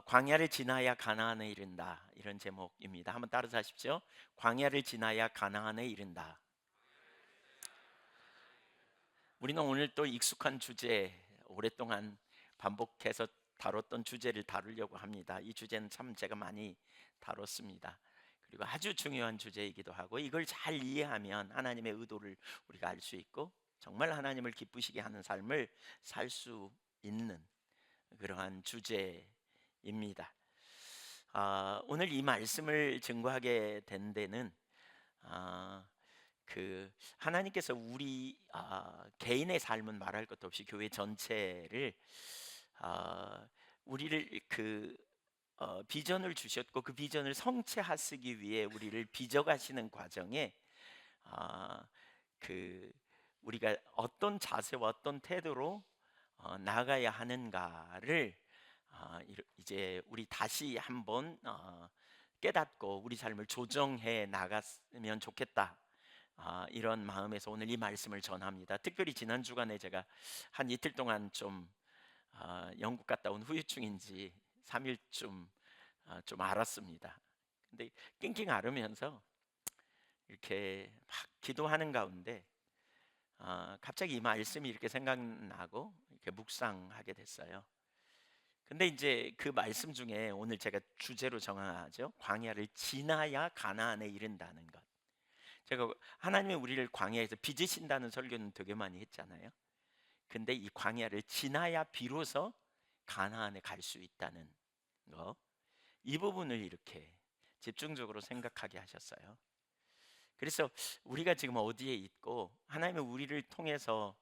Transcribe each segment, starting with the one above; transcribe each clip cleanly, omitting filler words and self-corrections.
광야를 지나야 가나안에 이른다, 이런 제목입니다. 한번 따라서 하십시오. 광야를 지나야 가나안에 이른다. 우리는 오늘 또 익숙한 주제, 오랫동안 반복해서 다뤘던 주제를 다루려고 합니다. 이 주제는 참 제가 많이 다뤘습니다. 그리고 아주 중요한 주제이기도 하고, 이걸 잘 이해하면 하나님의 의도를 우리가 알 수 있고, 정말 하나님을 기쁘시게 하는 삶을 살 수 있는 그러한 주제입니다. 오늘 이 말씀을 증거하게 된 데는 아, 하나님께서 우리 개인의 삶은 말할 것도 없이 교회 전체를 아, 우리를 비전을 주셨고, 그 비전을 성취하시기 위해 우리를 빚어가시는 과정에 아, 그 우리가 어떤 자세와 어떤 태도로 나아가야 하는가를 이제 우리 다시 한번 깨닫고 우리 삶을 조정해 나갔으면 좋겠다. 이런 마음에서 오늘 이 말씀을 전합니다. 특별히 지난 주간에 제가 한 이틀 동안 좀 영국 갔다 온 후유증인지 3일쯤 좀 알았습니다. 근데 낑낑 앓으면서 이렇게 막 기도하는 가운데 갑자기 이 말씀이 이렇게 생각나고 이렇게 묵상하게 됐어요. 근데 이제 그 말씀 중에 오늘 제가 주제로 정하죠. 광야를 지나야 가나안에 이른다는 것. 제가 하나님이 우리를 광야에서 빚으신다는 설교는 되게 많이 했잖아요. 근데 이 광야를 지나야 비로소 가나안에 갈 수 있다는 거. 이 부분을 이렇게 집중적으로 생각하게 하셨어요. 그래서 우리가 지금 어디에 있고 하나님이 우리를 통해서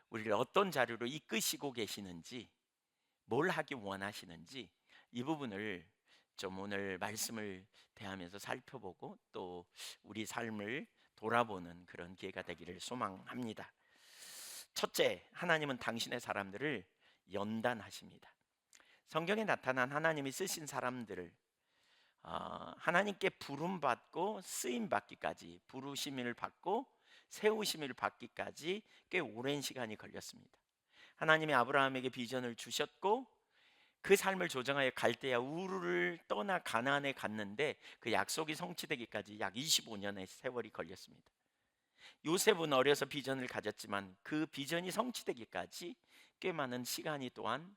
우리를 어떤 자료로 이끄시고 계시는지, 뭘 하기 원하시는지, 이 부분을 좀 오늘 말씀을 대하면서 살펴보고 또 우리 삶을 돌아보는 그런 기회가 되기를 소망합니다. 첫째, 하나님은 당신의 사람들을 연단하십니다. 성경에 나타난 하나님이 쓰신 사람들을 하나님께 부름 받고 쓰임 받기까지, 부르심을 받고 세우심을 받기까지 꽤 오랜 시간이 걸렸습니다. 하나님이 아브라함에게 비전을 주셨고 그 삶을 조정하여 갈대아 우르를 떠나 가나안에 갔는데, 그 약속이 성취되기까지 약 25년의 세월이 걸렸습니다. 요셉은 어려서 비전을 가졌지만 그 비전이 성취되기까지 꽤 많은 시간이 또한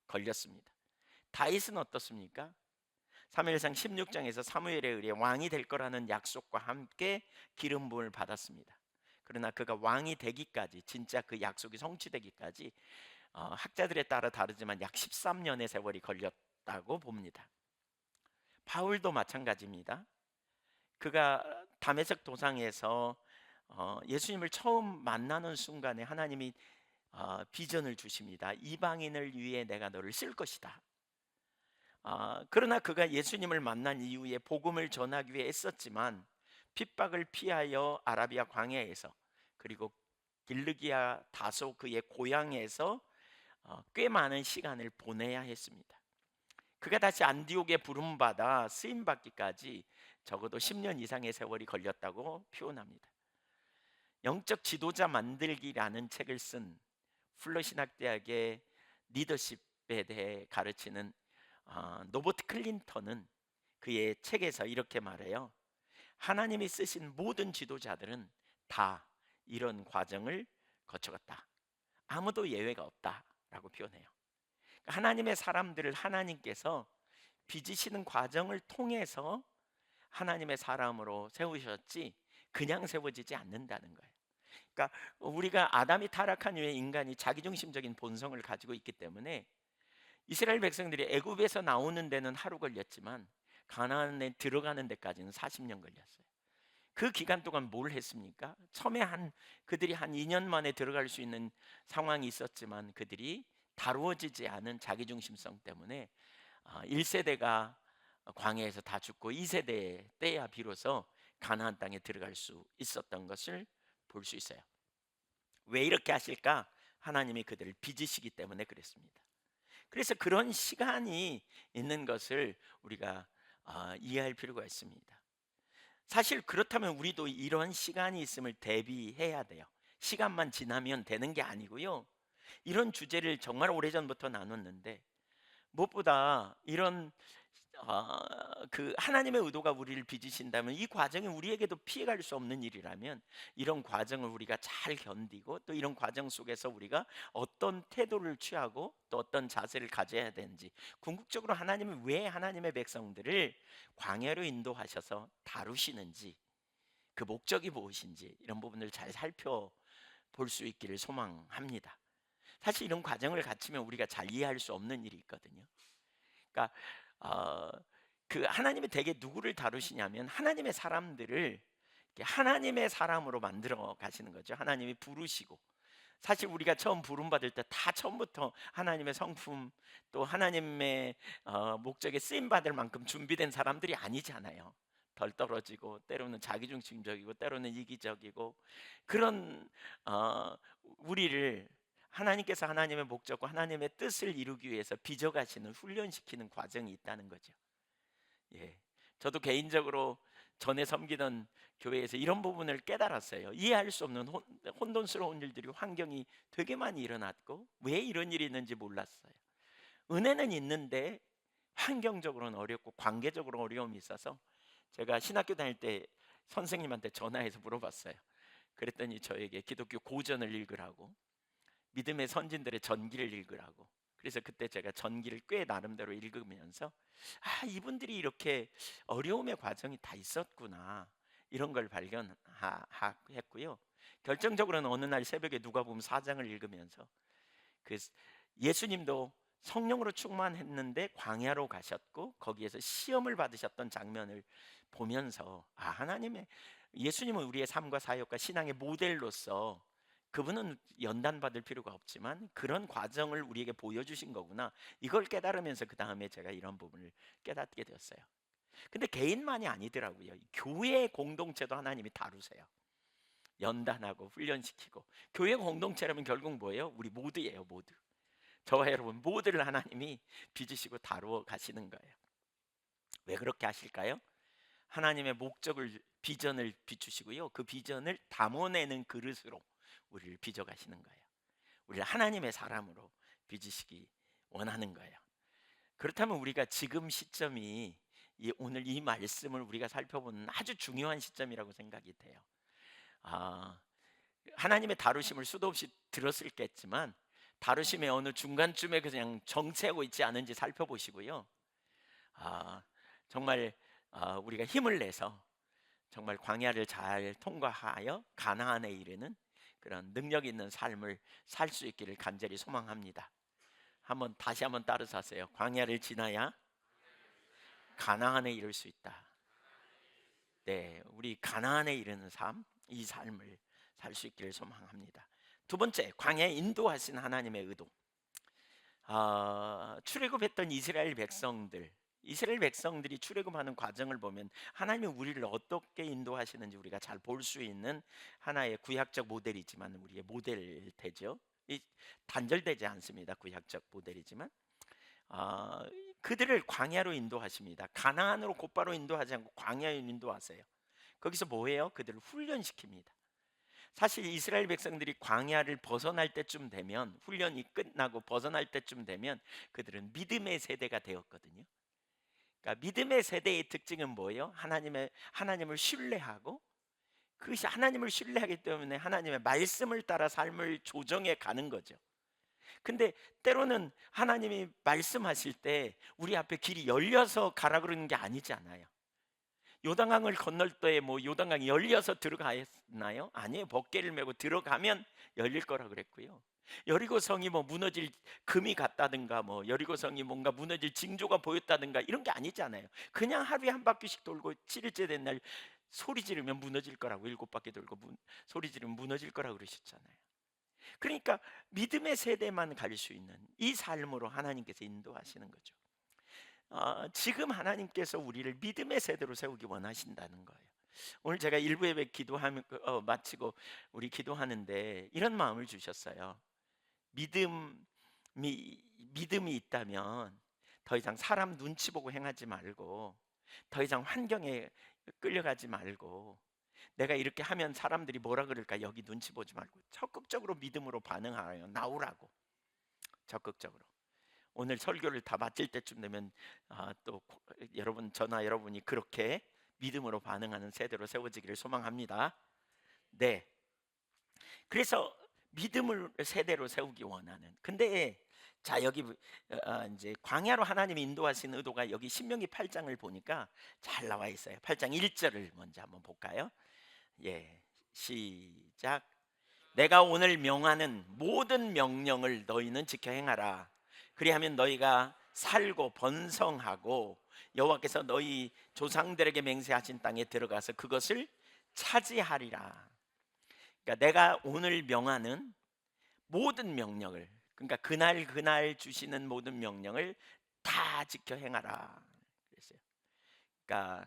걸렸습니다. 다윗은 어떻습니까? 사무엘상 16장에서 사무엘에 의해 왕이 될 거라는 약속과 함께 기름 부음을 받았습니다. 그러나 그가 왕이 되기까지, 진짜 그 약속이 성취되기까지 학자들에 따라 다르지만 약 13년의 세월이 걸렸다고 봅니다. 바울도 마찬가지입니다. 그가 다메섹 도상에서 예수님을 처음 만나는 순간에 하나님이 비전을 주십니다. 이방인을 위해 내가 너를 쓸 것이다. 그러나 그가 예수님을 만난 이후에 복음을 전하기 위해 애썼지만 핍박을 피하여 아라비아 광야에서, 그리고 길르기아 다소 그의 고향에서 꽤 많은 시간을 보내야 했습니다. 그가 다시 안디옥에 부름받아 쓰임받기까지 적어도 10년 이상의 세월이 걸렸다고 표현합니다. 영적 지도자 만들기라는 책을 쓴 풀러 신학대학의 리더십에 대해 가르치는 노버트 클린턴은 그의 책에서 이렇게 말해요. 하나님이 쓰신 모든 지도자들은 다 이런 과정을 거쳐갔다. 아무도 예외가 없다라고 표현해요. 하나님의 사람들을 하나님께서 빚으시는 과정을 통해서 하나님의 사람으로 세우셨지 그냥 세워지지 않는다는 거예요. 그러니까 우리가 아담이 타락한 이후에 인간이 자기중심적인 본성을 가지고 있기 때문에 이스라엘 백성들이 애굽에서 나오는 데는 하루 걸렸지만 가나안에 들어가는 데까지는 40년 걸렸어요. 그 기간 동안 뭘 했습니까? 처음에 그들이 한 2년 만에 들어갈 수 있는 상황이 있었지만 그들이 다루어지지 않은 자기중심성 때문에 1세대가 광야에서 다 죽고 2세대 때야 비로소 가나안 땅에 들어갈 수 있었던 것을 볼 수 있어요. 왜 이렇게 하실까? 하나님이 그들을 빚으시기 때문에 그랬습니다. 그래서 그런 시간이 있는 것을 우리가 이해할 필요가 있습니다. 사실 그렇다면 우리도 이런 시간이 있음을 대비해야 돼요. 시간만 지나면 되는 게 아니고요. 이런 주제를 정말 오래전부터 나눴는데 무엇보다 이런 그 하나님의 의도가 우리를 빚으신다면 이 과정이 우리에게도 피해갈 수 없는 일이라면 이런 과정을 우리가 잘 견디고 또 이런 과정 속에서 우리가 어떤 태도를 취하고 또 어떤 자세를 가져야 되는지 궁극적으로 하나님은 왜 하나님의 백성들을 광야로 인도하셔서 다루시는지 그 목적이 무엇인지 이런 부분을 잘 살펴볼 수 있기를 소망합니다. 사실 이런 과정을 갖추면 우리가 잘 이해할 수 없는 일이 있거든요. 그러니까 어, 그 하나님이 대개 누구를 다루시냐면 하나님의 사람들을 이렇게 하나님의 사람으로 만들어 가시는 거죠. 하나님이 부르시고 사실 우리가 처음 부름 받을 때 다 처음부터 하나님의 성품 또 하나님의 목적에 쓰임 받을 만큼 준비된 사람들이 아니잖아요. 덜 떨어지고 때로는 자기중심적이고 때로는 이기적이고 그런 우리를 하나님께서 하나님의 목적과 하나님의 뜻을 이루기 위해서 빚어가시는 훈련시키는 과정이 있다는 거죠. 예, 저도 개인적으로 전에 섬기던 교회에서 이런 부분을 깨달았어요. 이해할 수 없는 혼돈스러운 일들이 환경이 되게 많이 일어났고 왜 이런 일이 있는지 몰랐어요. 은혜는 있는데 환경적으로는 어렵고 관계적으로 어려움이 있어서 제가 신학교 다닐 때 선생님한테 전화해서 물어봤어요. 그랬더니 저에게 기독교 고전을 읽으라고 믿음의 선진들의 전기를 읽으라고. 그래서 그때 제가 전기를 꽤 나름대로 읽으면서 이분들이 이렇게 어려움의 과정이 다 있었구나 이런 걸 발견했고요. 결정적으로는 어느 날 새벽에 누가복음 4장을 읽으면서 그 예수님도 성령으로 충만했는데 광야로 가셨고 거기에서 시험을 받으셨던 장면을 보면서 하나님의 예수님은 우리의 삶과 사역과 신앙의 모델로서 그분은 연단받을 필요가 없지만 그런 과정을 우리에게 보여주신 거구나 이걸 깨달으면서 그 다음에 제가 이런 부분을 깨닫게 되었어요. 근데 개인만이 아니더라고요. 교회 공동체도 하나님이 다루세요. 연단하고 훈련시키고 교회 공동체라면 결국 뭐예요? 우리 모두예요. 모두 저와 여러분 모두를 하나님이 빚으시고 다루어 가시는 거예요. 왜 그렇게 하실까요? 하나님의 목적을 비전을 비추시고요. 그 비전을 담아내는 그릇으로 우리를 빚어 가시는 거예요. 우리를 하나님의 사람으로 빚으시기 원하는 거예요. 그렇다면 우리가 지금 시점이 오늘 이 말씀을 우리가 살펴보는 아주 중요한 시점이라고 생각이 돼요. 하나님의 다루심을 수도 없이 들었을겠지만 다루심의 어느 중간쯤에 그냥 정체하고 있지 않은지 살펴보시고요. 정말 우리가 힘을 내서 정말 광야를 잘 통과하여 가나안에 이르는 그런 능력 있는 삶을 살 수 있기를 간절히 소망합니다. 다시 한번 따라서 하세요. 광야를 지나야 가나안에 이를 수 있다. 네, 우리 가나안에 이르는 삶, 이 삶을 살 수 있기를 소망합니다. 두 번째, 광야에 인도하신 하나님의 의도. 출애굽했던 이스라엘 백성들이 출애굽하는 과정을 보면 하나님이 우리를 어떻게 인도하시는지 우리가 잘 볼 수 있는 하나의 구약적 모델이지만 우리의 모델 되죠. 단절되지 않습니다. 구약적 모델이지만 그들을 광야로 인도하십니다. 가나안으로 곧바로 인도하지 않고 광야로 인도하세요. 거기서 뭐해요? 그들을 훈련시킵니다. 사실 이스라엘 백성들이 광야를 벗어날 때쯤 되면 훈련이 끝나고 벗어날 때쯤 되면 그들은 믿음의 세대가 되었거든요. 그러니까 믿음의 세대의 특징은 뭐예요? 하나님을 신뢰하고 그것이 하나님을 신뢰하기 때문에 하나님의 말씀을 따라 삶을 조정해 가는 거죠. 근데 때로는 하나님이 말씀하실 때 우리 앞에 길이 열려서 가라 그러는 게 아니잖아요. 요단강을 건널 때 뭐 요단강이 열려서 들어가였나요? 아니에요. 벗개를 메고 들어가면 열릴 거라 그랬고요. 여리고성이 뭐 무너질 금이 갔다든가 뭐 여리고성이 뭔가 무너질 징조가 보였다든가 이런 게 아니잖아요. 그냥 하루에 한 바퀴씩 돌고 7일째 된 날 소리 지르면 무너질 거라고 7바퀴 돌고 소리 지르면 무너질 거라고 그러셨잖아요. 그러니까 믿음의 세대만 갈 수 있는 이 삶으로 하나님께서 인도하시는 거죠. 지금 하나님께서 우리를 믿음의 세대로 세우기 원하신다는 거예요. 오늘 제가 일부 예배 마치고 우리 기도하는데 이런 마음을 주셨어요. 믿음이 있다면 더 이상 사람 눈치 보고 행하지 말고 더 이상 환경에 끌려가지 말고 내가 이렇게 하면 사람들이 뭐라 그럴까 여기 눈치 보지 말고 적극적으로 믿음으로 반응하여 나오라고 적극적으로 오늘 설교를 다 마칠 때쯤 되면 또 여러분 저나 여러분이 그렇게 믿음으로 반응하는 세대로 세워지기를 소망합니다. 네. 그래서 믿음을 세대로 세우기 원하는. 근데 자 여기 이제 광야로 하나님이 인도하신 의도가 여기 신명기 8장을 보니까 잘 나와 있어요. 8장 1절을 먼저 한번 볼까요? 예. 시작. 내가 오늘 명하는 모든 명령을 너희는 지켜 행하라. 그리하면 너희가 살고 번성하고 여호와께서 너희 조상들에게 맹세하신 땅에 들어가서 그것을 차지하리라. 그러니까 내가 오늘 명하는 모든 명령을, 그러니까 그날 그날 주시는 모든 명령을 다 지켜 행하라 그랬어요. 그러니까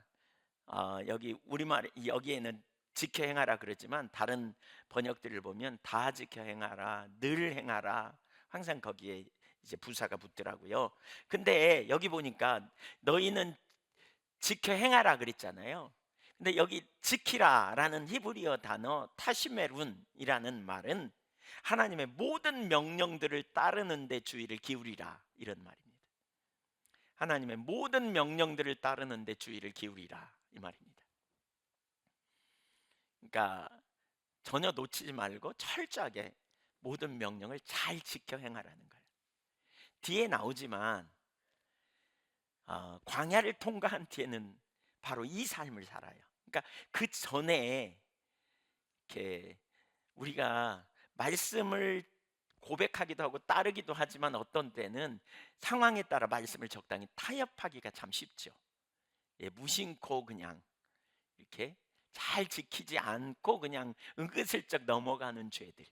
여기 우리말 여기에는 지켜 행하라 그랬지만 다른 번역들을 보면 다 지켜 행하라, 늘 행하라, 항상 거기에 이제 부사가 붙더라고요. 근데 여기 보니까 너희는 지켜 행하라 그랬잖아요. 근데 여기 지키라라는 히브리어 단어 타시메룬이라는 말은 하나님의 모든 명령들을 따르는 데 주의를 기울이라 이런 말입니다. 하나님의 모든 명령들을 따르는 데 주의를 기울이라 이 말입니다. 그러니까 전혀 놓치지 말고 철저하게 모든 명령을 잘 지켜 행하라는 거예요. 뒤에 나오지만 광야를 통과한 뒤에는 바로 이 삶을 살아요. 그러니까 그 전에 이렇게 우리가 말씀을 고백하기도 하고 따르기도 하지만 어떤 때는 상황에 따라 말씀을 적당히 타협하기가 참 쉽죠. 예, 무심코 그냥 이렇게 잘 지키지 않고 그냥 은근슬쩍 넘어가는 죄들,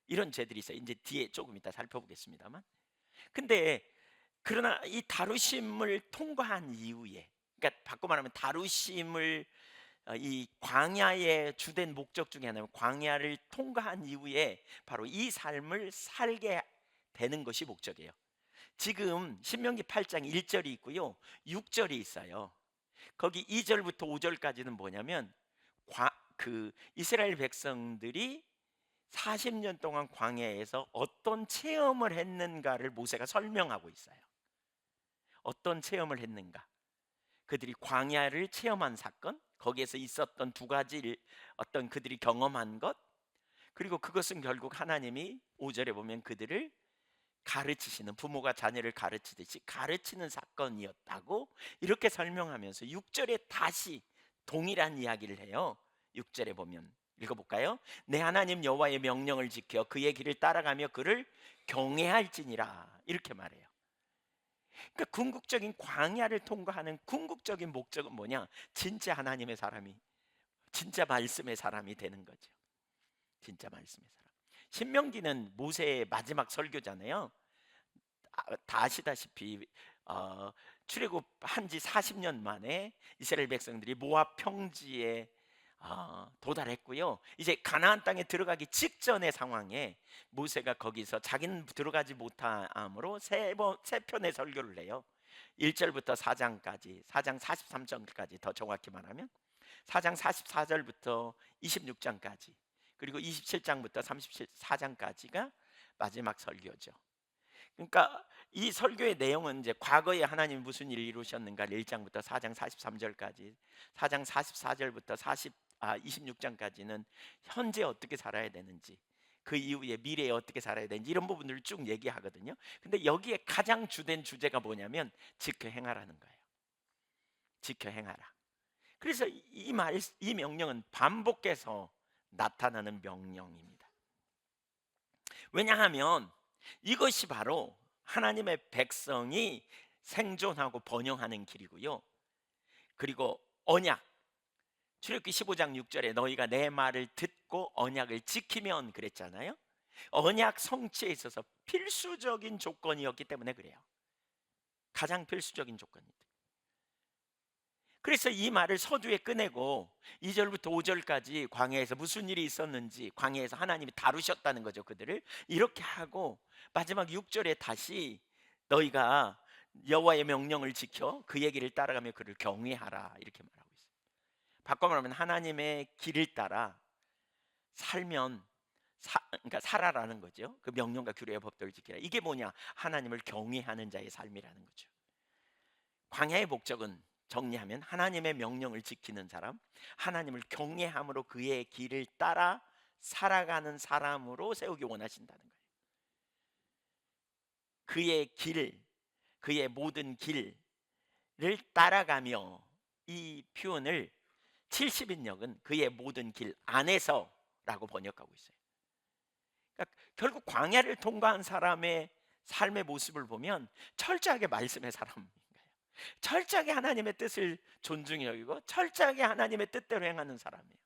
이런 죄들이 있어요. 이제 뒤에 조금 이따 살펴보겠습니다만. 근데 그러나 이 다루심을 통과한 이후에, 그러니까 바꿔 말하면 다루심을 이 광야의 주된 목적 중에 하나는 광야를 통과한 이후에 바로 이 삶을 살게 되는 것이 목적이에요. 지금 신명기 8장 1절이 있고요, 6절이 있어요. 거기 2절부터 5절까지는 뭐냐면 그 이스라엘 백성들이 40년 동안 광야에서 어떤 체험을 했는가를 모세가 설명하고 있어요. 어떤 체험을 했는가? 그들이 광야를 체험한 사건, 거기에서 있었던 두 가지 어떤 그들이 경험한 것, 그리고 그것은 결국 하나님이 5절에 보면 그들을 가르치시는, 부모가 자녀를 가르치듯이 가르치는 사건이었다고 이렇게 설명하면서 6절에 다시 동일한 이야기를 해요. 6절에 보면 읽어볼까요? 내 하나님 여호와의 명령을 지켜 그의 길을 따라가며 그를 경외할지니라 이렇게 말해요. 그러니까 궁극적인 광야를 통과하는 궁극적인 목적은 뭐냐? 진짜 하나님의 사람이, 진짜 말씀의 사람이 되는 거죠. 진짜 말씀의 사람. 신명기는 모세의 마지막 설교잖아요. 다 아시다시피 출애굽한 지 40년 만에 이스라엘 백성들이 모압 평지에 도달했고요. 이제 가나안 땅에 들어가기 직전의 상황에 모세가 거기서 자기는 들어가지 못함으로 세 편의 설교를 해요. 1절부터 4장까지, 4장 43절까지, 더 정확히 말하면 4장 44절부터 26장까지, 그리고 27장부터 34장까지가 마지막 설교죠. 그러니까 이 설교의 내용은 이제 과거에 하나님이 무슨 일을 이루셨는가를 1장부터 4장 43절까지, 4장 44절부터 26장까지는 현재 어떻게 살아야 되는지, 그 이후에 미래에 어떻게 살아야 되는지 이런 부분들을 쭉 얘기하거든요. 근데 여기에 가장 주된 주제가 뭐냐면 지켜 행하라는 거예요. 지켜 행하라. 그래서 이 명령은 반복해서 나타나는 명령입니다. 왜냐하면 이것이 바로 하나님의 백성이 생존하고 번영하는 길이고요. 그리고 언약, 출애굽기 15장 6절에 너희가 내 말을 듣고 언약을 지키면 그랬잖아요. 언약 성취에 있어서 필수적인 조건이었기 때문에 그래요. 가장 필수적인 조건입니다. 그래서 이 말을 서두에 꺼내고 2절부터 5절까지 광야에서 무슨 일이 있었는지, 광야에서 하나님이 다루셨다는 거죠, 그들을. 이렇게 하고 마지막 6절에 다시 너희가 여호와의 명령을 지켜 그 얘기를 따라가며 그를 경외하라 이렇게 말하고 있어요. 바꿔 말하면 하나님의 길을 따라 살면 그러니까 살아라는 거죠. 그 명령과 규례와 법도를 지키라. 이게 뭐냐? 하나님을 경외하는 자의 삶이라는 거죠. 광야의 목적은 정리하면 하나님의 명령을 지키는 사람, 하나님을 경외함으로 그의 길을 따라 살아가는 사람으로 세우기 원하신다는 거예요. 그의 길, 그의 모든 길을 따라가며, 이 표현을 70인역은 그의 모든 길 안에서라고 번역하고 있어요. 그러니까 결국 광야를 통과한 사람의 삶의 모습을 보면 철저하게 말씀의 사람인 거예요. 철저하게 하나님의 뜻을 존중히 여기고 철저하게 하나님의 뜻대로 행하는 사람이에요.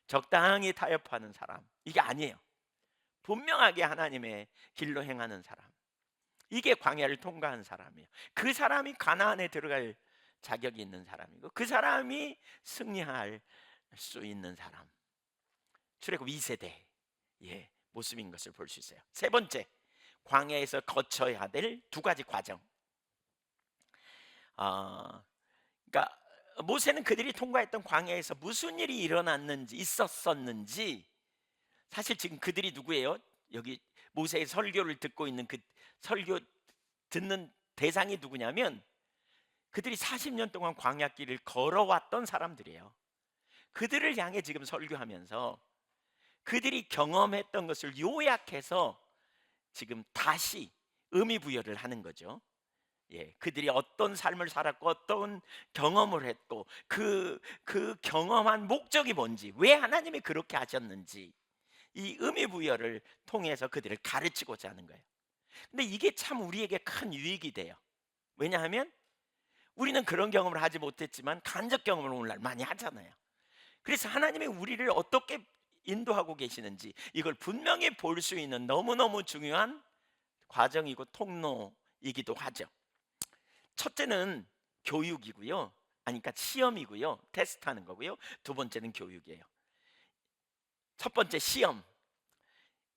적당히 타협하는 사람, 이게 아니에요. 분명하게 하나님의 길로 행하는 사람, 이게 광야를 통과한 사람이에요. 그 사람이 가나안에 들어갈 자격이 있는 사람이고, 그 사람이 승리할 수 있는 사람, 출애굽 2세대 모습인 것을 볼 수 있어요. 세 번째, 광야에서 거쳐야 될 두 가지 과정. 그러니까 모세는 그들이 통과했던 광야에서 무슨 일이 일어났는지, 있었었는지, 사실 지금 그들이 누구예요? 여기 모세의 설교를 듣고 있는 그 설교 듣는 대상이 누구냐면, 그들이 40년 동안 광야길을 걸어왔던 사람들이에요. 그들을 향해 지금 설교하면서 그들이 경험했던 것을 요약해서 지금 다시 의미 부여를 하는 거죠. 그들이 어떤 삶을 살았고 어떤 경험을 했고 그 경험한 목적이 뭔지, 왜 하나님이 그렇게 하셨는지, 이 의미 부여를 통해서 그들을 가르치고자 하는 거예요. 근데 이게 참 우리에게 큰 유익이 돼요. 왜냐하면 우리는 그런 경험을 하지 못했지만 간접 경험을 오늘날 많이 하잖아요. 그래서 하나님이 우리를 어떻게 인도하고 계시는지 이걸 분명히 볼 수 있는 너무너무 중요한 과정이고 통로이기도 하죠. 첫째는 교육이고요. 그러니까 시험이고요. 테스트하는 거고요. 두 번째는 교육이에요. 첫 번째 시험,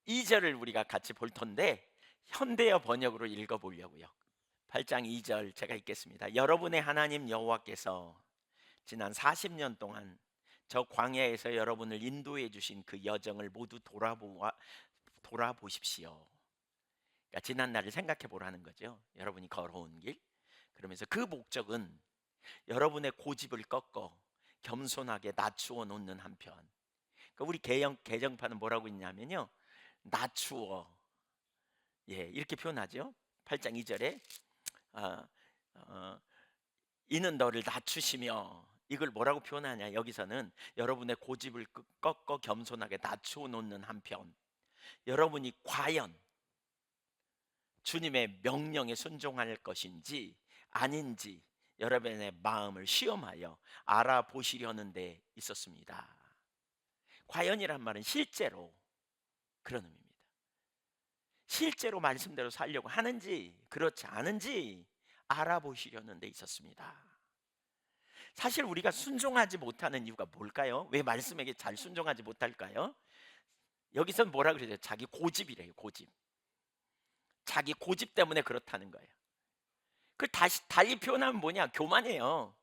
2절을 우리가 같이 볼 텐데 현대어 번역으로 읽어보려고요. 8장 2절 제가 읽겠습니다. 여러분의 하나님 여호와께서 지난 40년 동안 저 광야에서 여러분을 인도해 주신 그 여정을 모두 돌아보십시오. 그러니까 지난 날을 생각해 보라는 거죠. 여러분이 걸어온 길. 그러면서 그 목적은 여러분의 고집을 꺾어 겸손하게 낮추어 놓는 한편, 그러니까 우리 개정판은 뭐라고 있냐면요, 낮추어, 이렇게 표현하죠. 8장 2절에 어, 어, 이는 너를 낮추시며, 이걸 뭐라고 표현하냐, 여기서는 여러분의 고집을 꺾어 겸손하게 낮추어 놓는 한편, 여러분이 과연 주님의 명령에 순종할 것인지 아닌지 여러분의 마음을 시험하여 알아보시려는 데 있었습니다. 과연이란 말은 실제로 그런 의미입니다. 실제로 말씀대로 살려고 하는지 그렇지 않은지 알아보시려는 데 있었습니다. 사실 우리가 순종하지 못하는 이유가 뭘까요? 왜 말씀에게 잘 순종하지 못할까요? 여기선 뭐라 그러죠? 자기 고집이래요. 고집. 자기 고집 때문에 그렇다는 거예요. 그 다시 달리 표현하면 뭐냐? 교만이에요.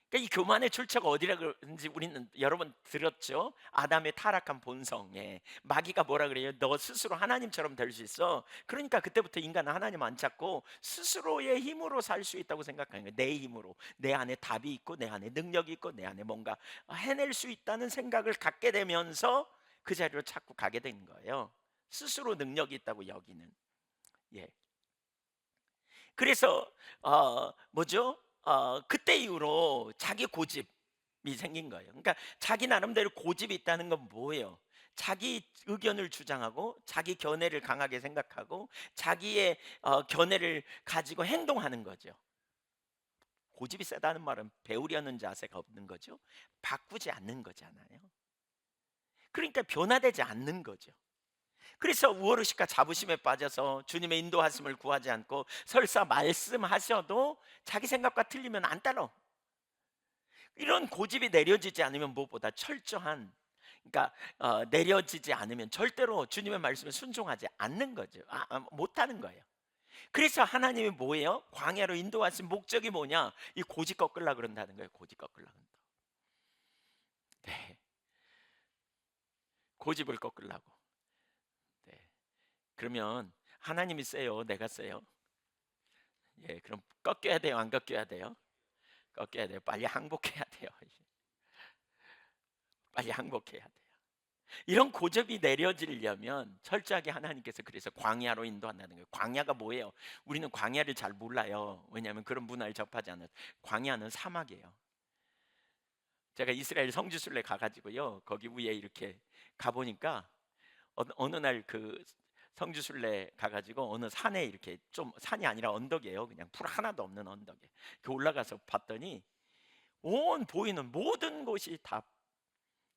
그러니까 이 교만의 출처가 어디라 그런지 우리는 여러 번 들었죠. 아담의 타락한 본성에 마귀가 뭐라 그래요? 너 스스로 하나님처럼 될 수 있어. 그러니까 그때부터 인간은 하나님 안 찾고 스스로의 힘으로 살 수 있다고 생각하는 거예요. 내 힘으로, 내 안에 답이 있고 내 안에 능력이 있고 내 안에 뭔가 해낼 수 있다는 생각을 갖게 되면서 그 자리로 자꾸 가게 된 거예요. 스스로 능력이 있다고 여기는. 예. 그래서 뭐죠? 그때 이후로 자기 고집이 생긴 거예요. 그러니까 자기 나름대로 고집이 있다는 건 뭐예요? 자기 의견을 주장하고 자기 견해를 강하게 생각하고 자기의 견해를 가지고 행동하는 거죠. 고집이 세다는 말은 배우려는 자세가 없는 거죠. 바꾸지 않는 거잖아요. 그러니까 변화되지 않는 거죠. 그래서 우월의식과 자부심에 빠져서 주님의 인도하심을 구하지 않고 설사 말씀하셔도 자기 생각과 틀리면 안 따라. 이런 고집이 내려지지 않으면 무엇보다 철저한, 그러니까 내려지지 않으면 절대로 주님의 말씀에 순종하지 않는 거죠. 못하는 거예요. 그래서 하나님이 뭐예요? 광야로 인도하신 목적이 뭐냐? 이 고집 꺾으려고 그런다는 거예요. 고집 꺾으려고 한다. 네. 고집을 꺾으려고. 네. 그러면 하나님이 세요, 내가 세요? 예, 그럼 꺾여야 돼요, 안 꺾여야 돼요? 꺾여야 돼요. 빨리 항복해야 돼요. 빨리 항복해야 돼요. 이런 고집이 내려지려면 철저하게 하나님께서 그래서 광야로 인도한다는 거예요. 광야가 뭐예요? 우리는 광야를 잘 몰라요. 왜냐하면 그런 문화를 접하지 않아서. 광야는 사막이에요. 제가 이스라엘 성지순례 가가지고요, 거기 위에 이렇게 가보니까 어느 날 그 성지순례 가가지고 어느 산에 이렇게, 좀 산이 아니라 언덕이에요. 그냥 풀 하나도 없는 언덕에 그 올라가서 봤더니 온 보이는 모든 곳이 다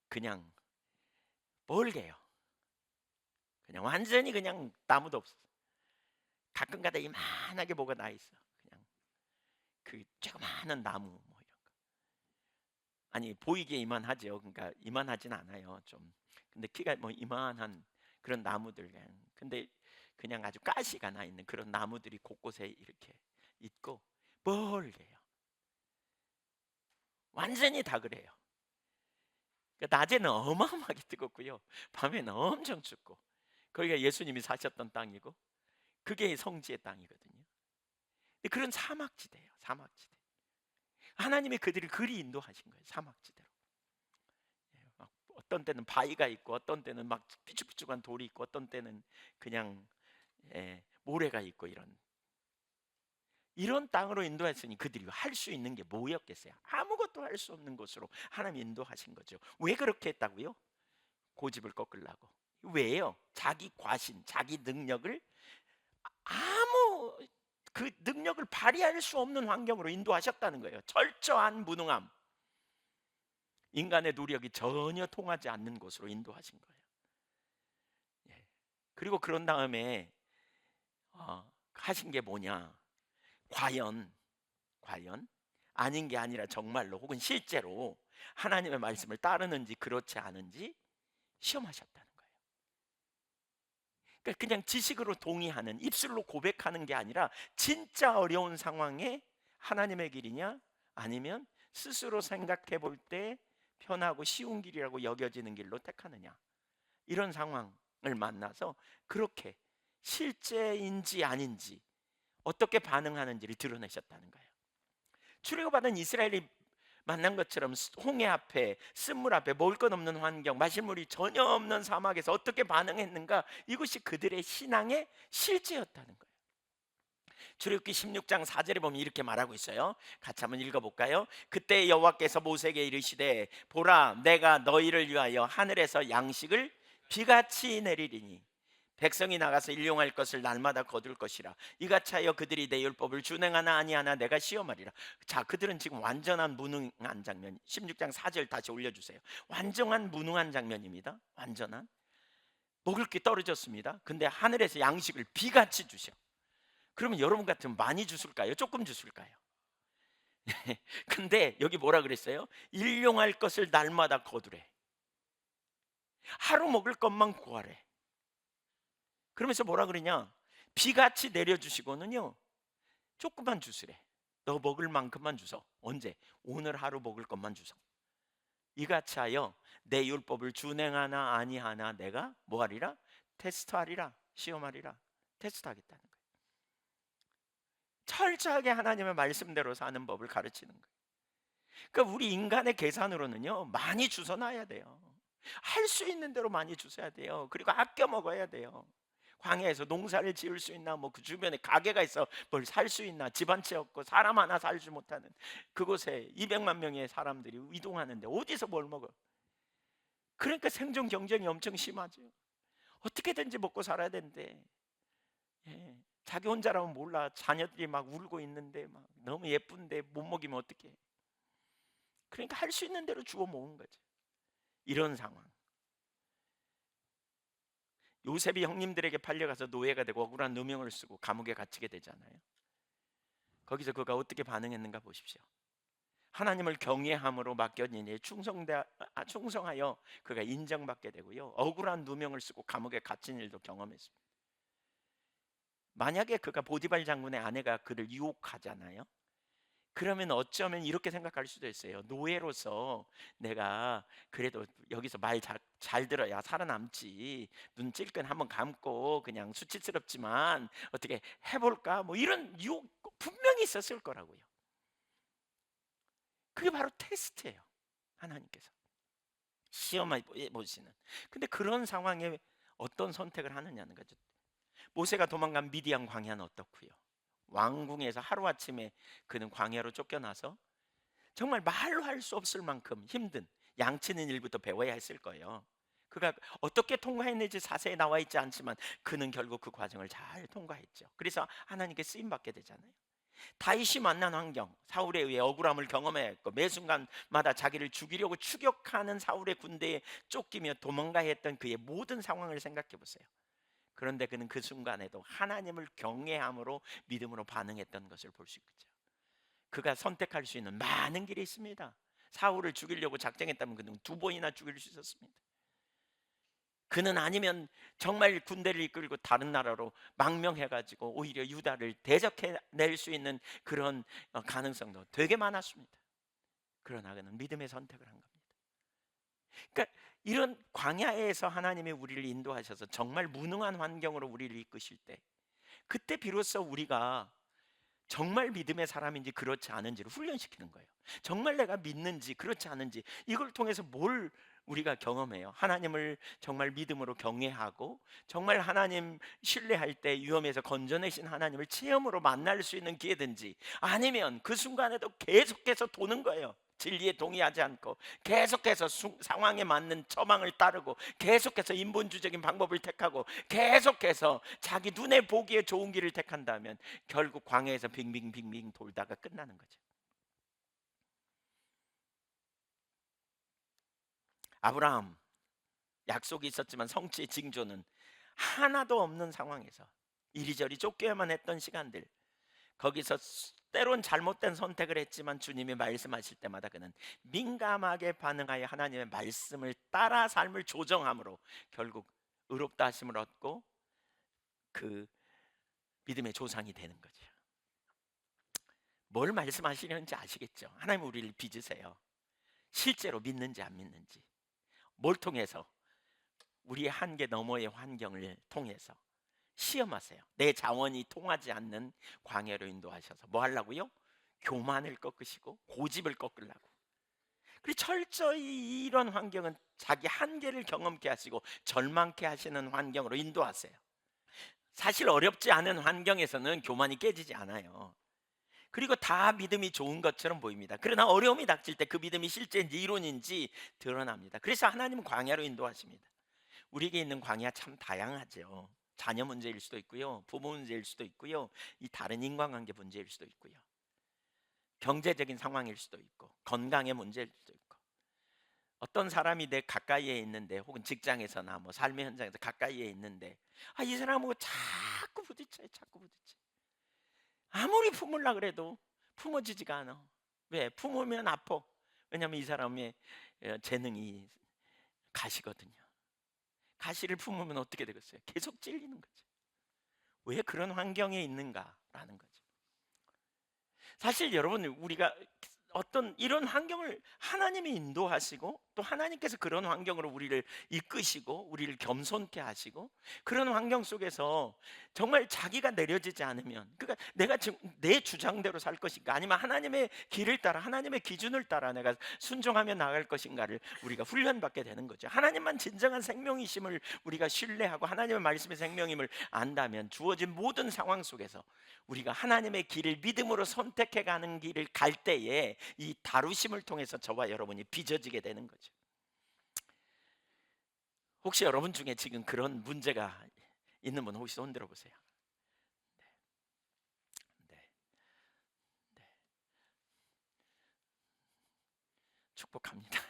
그냥 멀게요. 그냥 완전히 그냥 나무도 없어. 가끔가다 이만하게 뭐가 나 있어. 그냥 그 조그마한 나무 뭐 이런 거. 아니 보이기에 이만하죠. 그러니까 이만하진 않아요. 좀 근데 키가 뭐 이만한 그런 나무들 그냥. 근데 그냥 아주 가시가 나 있는 그런 나무들이 곳곳에 이렇게 있고 멀게요. 완전히 다 그래요. 그러니까 낮에는 어마어마하게 뜨겁고요, 밤에는 엄청 춥고. 거기가 예수님이 사셨던 땅이고 그게 성지의 땅이거든요. 근데 그런 사막지대예요, 사막지대. 하나님이 그들을 그리 인도하신 거예요, 사막지대로. 막 어떤 때는 바위가 있고 어떤 때는 막 삐죽삐죽한 돌이 있고 어떤 때는 그냥 모래가 있고 이런 땅으로 인도했으니 그들이 할 수 있는 게 뭐였겠어요? 아무것도 할 수 없는 곳으로 하나님 인도하신 거죠. 왜 그렇게 했다고요? 고집을 꺾으려고. 왜요? 자기 과신, 자기 능력을 아무 그 능력을 발휘할 수 없는 환경으로 인도하셨다는 거예요. 철저한 무능함, 인간의 노력이 전혀 통하지 않는 곳으로 인도하신 거예요. 예. 그리고 그런 다음에 하신 게 뭐냐? 과연 아닌 게 아니라 정말로 혹은 실제로 하나님의 말씀을 따르는지 그렇지 않은지 시험하셨다는 거예요. 그러니까 그냥 지식으로 동의하는, 입술로 고백하는 게 아니라 진짜 어려운 상황에 하나님의 길이냐 아니면 스스로 생각해 볼 때 편하고 쉬운 길이라고 여겨지는 길로 택하느냐, 이런 상황을 만나서 그렇게 실제인지 아닌지 어떻게 반응하는지를 드러내셨다는 거예요. 출애굽받은 이스라엘이 만난 것처럼 홍해 앞에, 쓴물 앞에, 먹을 것 없는 환경, 마실 물이 전혀 없는 사막에서 어떻게 반응했는가, 이것이 그들의 신앙의 실제였다는 거예요. 출애굽기 16장 4절에 보면 이렇게 말하고 있어요. 같이 한번 읽어볼까요? 그때 여호와께서 모세에게 이르시되 보라, 내가 너희를 위하여 하늘에서 양식을 비같이 내리리니 백성이 나가서 일용할 것을 날마다 거둘 것이라. 이같이 하여 그들이 내 율법을 준행하나 아니하나 내가 시험하리라. 자, 그들은 지금 완전한 무능한 장면. 16장 4절 다시 올려주세요. 완전한 무능한 장면입니다. 완전한. 먹을 게 떨어졌습니다. 근데 하늘에서 양식을 비같이 주셔. 그러면 여러분 같으면 많이 주실까요? 조금 주실까요? 근데 여기 뭐라 그랬어요? 일용할 것을 날마다 거두래. 하루 먹을 것만 구하래. 그러면서 뭐라 그러냐? 비같이 내려주시고는요, 조금만 주시래. 너 먹을 만큼만 주소. 언제? 오늘 하루 먹을 것만 주소. 이같이 하여 내 율법을 준행하나 아니하나 내가 뭐하리라? 테스트하리라. 시험하리라. 테스트하겠다는 거예요. 철저하게 하나님의 말씀대로 사는 법을 가르치는 거예요. 그러니까 우리 인간의 계산으로는요, 많이 주워놔야 돼요. 할 수 있는 대로 많이 주셔야 돼요. 그리고 아껴 먹어야 돼요. 광야에서 농사를 지을 수 있나, 뭐 그 주변에 가게가 있어 뭘 살 수 있나, 집 한 채 없고 사람 하나 살지 못하는 그곳에 200만 명의 사람들이 이동하는데 어디서 뭘 먹어? 그러니까 생존 경쟁이 엄청 심하죠. 어떻게든지 먹고 살아야 되는데, 자기 혼자라면 몰라. 자녀들이 막 울고 있는데 막 너무 예쁜데 못 먹이면 어떡해? 그러니까 할 수 있는 대로 주워 먹은 거죠. 이런 상황. 요셉이 형님들에게 팔려가서 노예가 되고 억울한 누명을 쓰고 감옥에 갇히게 되잖아요. 거기서 그가 어떻게 반응했는가 보십시오. 하나님을 경외함으로 맡겨지니 충성하여 그가 인정받게 되고요, 억울한 누명을 쓰고 감옥에 갇힌 일도 경험했습니다. 만약에 그가 보디발 장군의 아내가 그를 유혹하잖아요. 그러면 어쩌면 이렇게 생각할 수도 있어요. 노예로서 내가 그래도 여기서 말 잘 들어야 살아남지. 눈 찔끔 한번 감고 그냥 수치스럽지만 어떻게 해볼까? 뭐 이런 유혹 분명히 있었을 거라고요. 그게 바로 테스트예요. 하나님께서 시험해 보시는. 근데 그런 상황에 어떤 선택을 하느냐는 거죠. 모세가 도망간 미디안 광야는 어떻고요? 왕궁에서 하루아침에 그는 광야로 쫓겨나서 정말 말로 할 수 없을 만큼 힘든 양치는 일부터 배워야 했을 거예요. 그가 어떻게 통과했는지 자세히 나와 있지 않지만 그는 결국 그 과정을 잘 통과했죠. 그래서 하나님께 쓰임 받게 되잖아요. 다윗이 만난 환경, 사울에 의해 억울함을 경험했고 매 순간마다 자기를 죽이려고 추격하는 사울의 군대에 쫓기며 도망가야 했던 그의 모든 상황을 생각해 보세요. 그런데 그는 그 순간에도 하나님을 경외함으로 믿음으로 반응했던 것을 볼 수 있죠. 그가 선택할 수 있는 많은 길이 있습니다. 사울을 죽이려고 작정했다면 그는 두 번이나 죽일 수 있었습니다. 그는 아니면 정말 군대를 이끌고 다른 나라로 망명해가지고 오히려 유다를 대적해낼 수 있는 그런 가능성도 되게 많았습니다. 그러나 그는 믿음의 선택을 한 겁니다. 그러니까 이런 광야에서 하나님이 우리를 인도하셔서 정말 무능한 환경으로 우리를 이끄실 때, 그때 비로소 우리가 정말 믿음의 사람인지 그렇지 않은지를 훈련시키는 거예요. 정말 내가 믿는지 그렇지 않은지 이걸 통해서 뭘 우리가 경험해요. 하나님을 정말 믿음으로 경외하고 정말 하나님 신뢰할 때 위험에서 건져내신 하나님을 체험으로 만날 수 있는 기회든지, 아니면 그 순간에도 계속해서 도는 거예요. 진리에 동의하지 않고 계속해서 상황에 맞는 처방을 따르고 계속해서 인본주의적인 방법을 택하고 계속해서 자기 눈에 보기에 좋은 길을 택한다면 결국 광야에서 빙빙빙빙 돌다가 끝나는 거죠. 아브라함 약속이 있었지만 성취의 징조는 하나도 없는 상황에서 이리저리 쫓겨야만 했던 시간들, 거기서 때론 잘못된 선택을 했지만 주님이 말씀하실 때마다 그는 민감하게 반응하여 하나님의 말씀을 따라 삶을 조정함으로 결국 의롭다 하심을 얻고 그 믿음의 조상이 되는 거죠. 뭘 말씀하시려는지 아시겠죠? 하나님 우리를 빚으세요. 실제로 믿는지 안 믿는지, 뭘 통해서? 우리의 한계 너머의 환경을 통해서 시험하세요. 내 자원이 통하지 않는 광야로 인도하셔서 뭐 하려고요? 교만을 꺾으시고 고집을 꺾으려고. 그리고 철저히 이런 환경은 자기 한계를 경험케 하시고 절망케 하시는 환경으로 인도하세요. 사실 어렵지 않은 환경에서는 교만이 깨지지 않아요. 그리고 다 믿음이 좋은 것처럼 보입니다. 그러나 어려움이 닥칠 때 그 믿음이 실제인지 이론인지 드러납니다. 그래서 하나님은 광야로 인도하십니다. 우리에게 있는 광야 참 다양하죠. 자녀 문제일 수도 있고요, 부모 문제일 수도 있고요, 이 다른 인간관계 문제일 수도 있고요, 경제적인 상황일 수도 있고, 건강의 문제일 수도 있고, 어떤 사람이 내 가까이에 있는데 혹은 직장에서나 뭐 삶의 현장에서 가까이에 있는데 이 사람하고 자꾸 부딪혀요. 자꾸 부딪혀. 아무리 품으려 그래도 품어지지가 않아. 왜? 품으면 아파. 왜냐하면 이 사람의 재능이 가시거든요. 가시를 품으면 어떻게 되겠어요? 계속 찔리는 거죠. 왜 그런 환경에 있는가라는 거죠. 사실 여러분, 우리가 어떤 이런 환경을 하나님이 인도하시고 또 하나님께서 그런 환경으로 우리를 이끄시고 우리를 겸손케 하시고, 그런 환경 속에서 정말 자기가 내려지지 않으면, 그러니까 내가 지금 내 주장대로 살 것인가 아니면 하나님의 길을 따라 하나님의 기준을 따라 내가 순종하며 나갈 것인가를 우리가 훈련받게 되는 거죠. 하나님만 진정한 생명이심을 우리가 신뢰하고 하나님의 말씀의 생명임을 안다면 주어진 모든 상황 속에서 우리가 하나님의 길을 믿음으로 선택해 가는 길을 갈 때에 이 다루심을 통해서 저와 여러분이 빚어지게 되는 거죠. 혹시 여러분 중에 지금 그런 문제가 있는 분 혹시 손 들어보세요. 네, 네, 축복합니다.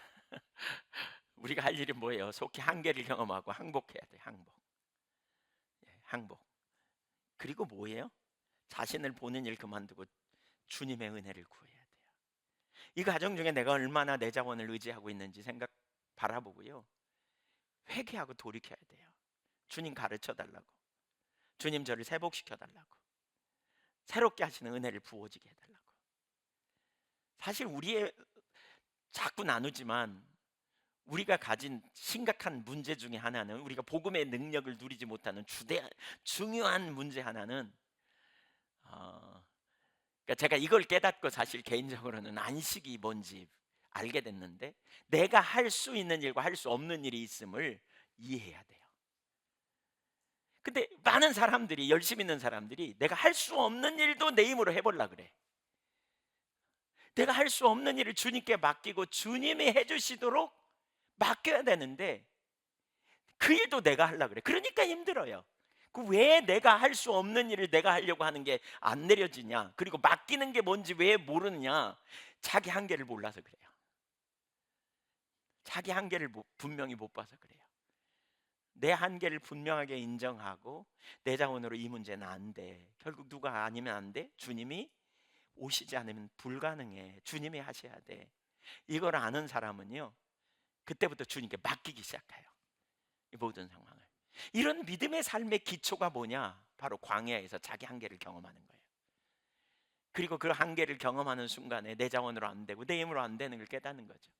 우리가 할 일이 뭐예요? 속히 한계를 경험하고 항복해야 돼. 항복. 항복. 그리고 뭐예요? 자신을 보는 일 그만두고 주님의 은혜를 구해야 돼요. 이 과정 중에 내가 얼마나 내 자원을 의지하고 있는지 생각 바라보고요, 회개하고 돌이켜야 돼요. 주님 가르쳐 달라고, 주님 저를 회복시켜 달라고, 새롭게 하시는 은혜를 부어지게 해달라고. 사실 우리의 자꾸 나누지만 우리가 가진 심각한 문제 중에 하나는, 우리가 복음의 능력을 누리지 못하는 중요한 문제 하나는, 어, 그러니까 제가 이걸 깨닫고 사실 개인적으로는 안식이 뭔지 알게 됐는데, 내가 할 수 있는 일과 할 수 없는 일이 있음을 이해해야 돼요. 근데 많은 사람들이, 열심히 있는 사람들이 내가 할 수 없는 일도 내 힘으로 해보려 그래. 내가 할 수 없는 일을 주님께 맡기고 주님이 해주시도록 맡겨야 되는데, 그 일도 내가 하려고 그래. 그러니까 힘들어요. 그 왜 내가 할 수 없는 일을 내가 하려고 하는 게 안 내려지냐, 그리고 맡기는 게 뭔지 왜 모르느냐, 자기 한계를 몰라서 그래요. 자기 한계를 분명히 못 봐서 그래요. 내 한계를 분명하게 인정하고 내 자원으로 이 문제는 안 돼. 결국 누가 아니면 안 돼? 주님이 오시지 않으면 불가능해. 주님이 하셔야 돼. 이걸 아는 사람은요, 그때부터 주님께 맡기기 시작해요. 이 모든 상황을. 이런 믿음의 삶의 기초가 뭐냐? 바로 광야에서 자기 한계를 경험하는 거예요. 그리고 그 한계를 경험하는 순간에 내 자원으로 안 되고 내 힘으로 안 되는 걸 깨닫는 거죠.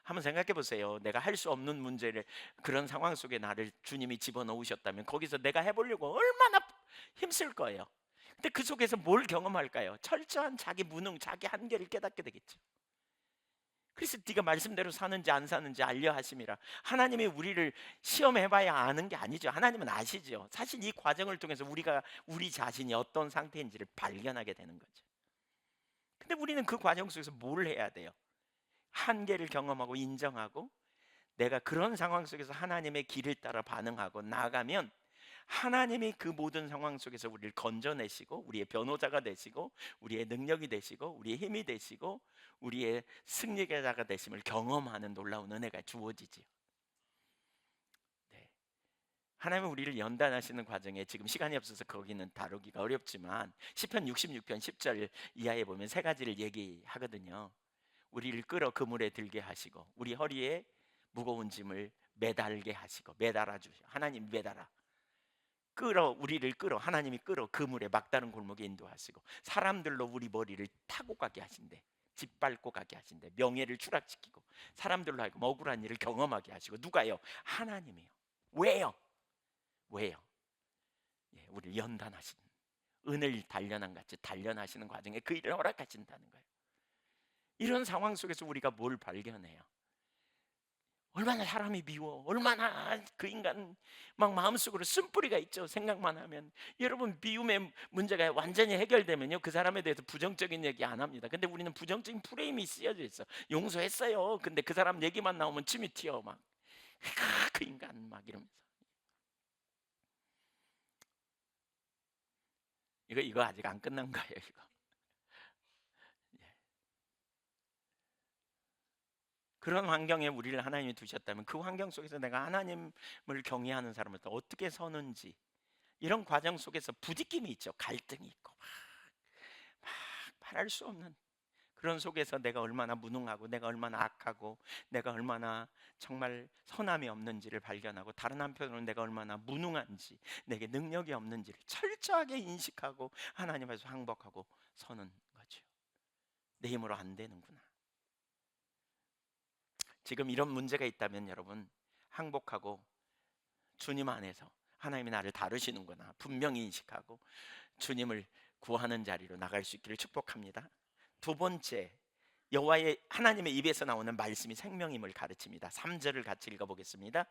한번 생각해 보세요. 내가 할 수 없는 문제를, 그런 상황 속에 나를 주님이 집어넣으셨다면 거기서 내가 해보려고 얼마나 힘쓸 거예요. 근데 그 속에서 뭘 경험할까요? 철저한 자기 무능, 자기 한계를 깨닫게 되겠죠. 그래서 네가 말씀대로 사는지 안 사는지 알려 하심이라. 하나님이 우리를 시험해봐야 아는 게 아니죠. 하나님은 아시죠. 사실 이 과정을 통해서 우리가 우리 자신이 어떤 상태인지를 발견하게 되는 거죠. 근데 우리는 그 과정 속에서 뭘 해야 돼요? 한계를 경험하고 인정하고, 내가 그런 상황 속에서 하나님의 길을 따라 반응하고 나아가면 하나님이 그 모든 상황 속에서 우리를 건져내시고 우리의 변호자가 되시고 우리의 능력이 되시고 우리의 힘이 되시고 우리의 승리자가 되심을 경험하는 놀라운 은혜가 주어지지요. 네. 하나님은 우리를 연단하시는 과정에, 지금 시간이 없어서 거기는 다루기가 어렵지만 시편 66편 10절 이하에 보면 세 가지를 얘기하거든요. 우리를 끌어 그물에 들게 하시고 우리 허리에 무거운 짐을 매달게 하시고, 매달아 주셔. 하나님 매달아. 우리를 끌어, 하나님이 끌어 그물에 막다른 골목에 인도하시고, 사람들로 우리 머리를 타고 가게 하신대. 짓밟고 가게 하신대. 명예를 추락시키고 사람들로 하여금 억울한 일을 경험하게 하시고. 누가요? 하나님이요. 왜요? 왜요? 예, 우리를 연단하신, 은을 단련한 같이 단련하시는 과정에 그 일을 허락하신다는 거예요. 이런 상황 속에서 우리가 뭘 발견해요? 얼마나 사람이 미워, 얼마나 그 인간 막 마음속으로 쓴뿌리가 있죠. 생각만 하면. 여러분, 미움의 문제가 완전히 해결되면요, 그 사람에 대해서 부정적인 얘기 안 합니다. 근데 우리는 부정적인 프레임이 쓰여져 있어. 용서했어요. 근데 그 사람 얘기만 나오면 침이 튀어. 막 그 인간 막 이러면서. 이거 아직 안 끝난 거예요. 이거. 예. 그런 환경에 우리를 하나님이 두셨다면 그 환경 속에서 내가 하나님을 경외하는 사람을 또 어떻게 서는지, 이런 과정 속에서 부딪힘이 있죠. 갈등이 있고 막 말할 수 없는 그런 속에서 내가 얼마나 무능하고 내가 얼마나 악하고 내가 얼마나 정말 선함이 없는지를 발견하고, 다른 한편으로는 내가 얼마나 무능한지, 내게 능력이 없는지를 철저하게 인식하고 하나님 앞에서 항복하고 서는 거죠. 내 힘으로 안 되는구나. 지금 이런 문제가 있다면 여러분, 항복하고 주님 안에서 하나님이 나를 다루시는구나 분명히 인식하고 주님을 구하는 자리로 나갈 수 있기를 축복합니다. 두 번째, 여호와의 하나님의 입에서 나오는 말씀이 생명임을 가르칩니다. 3절을 같이 읽어보겠습니다.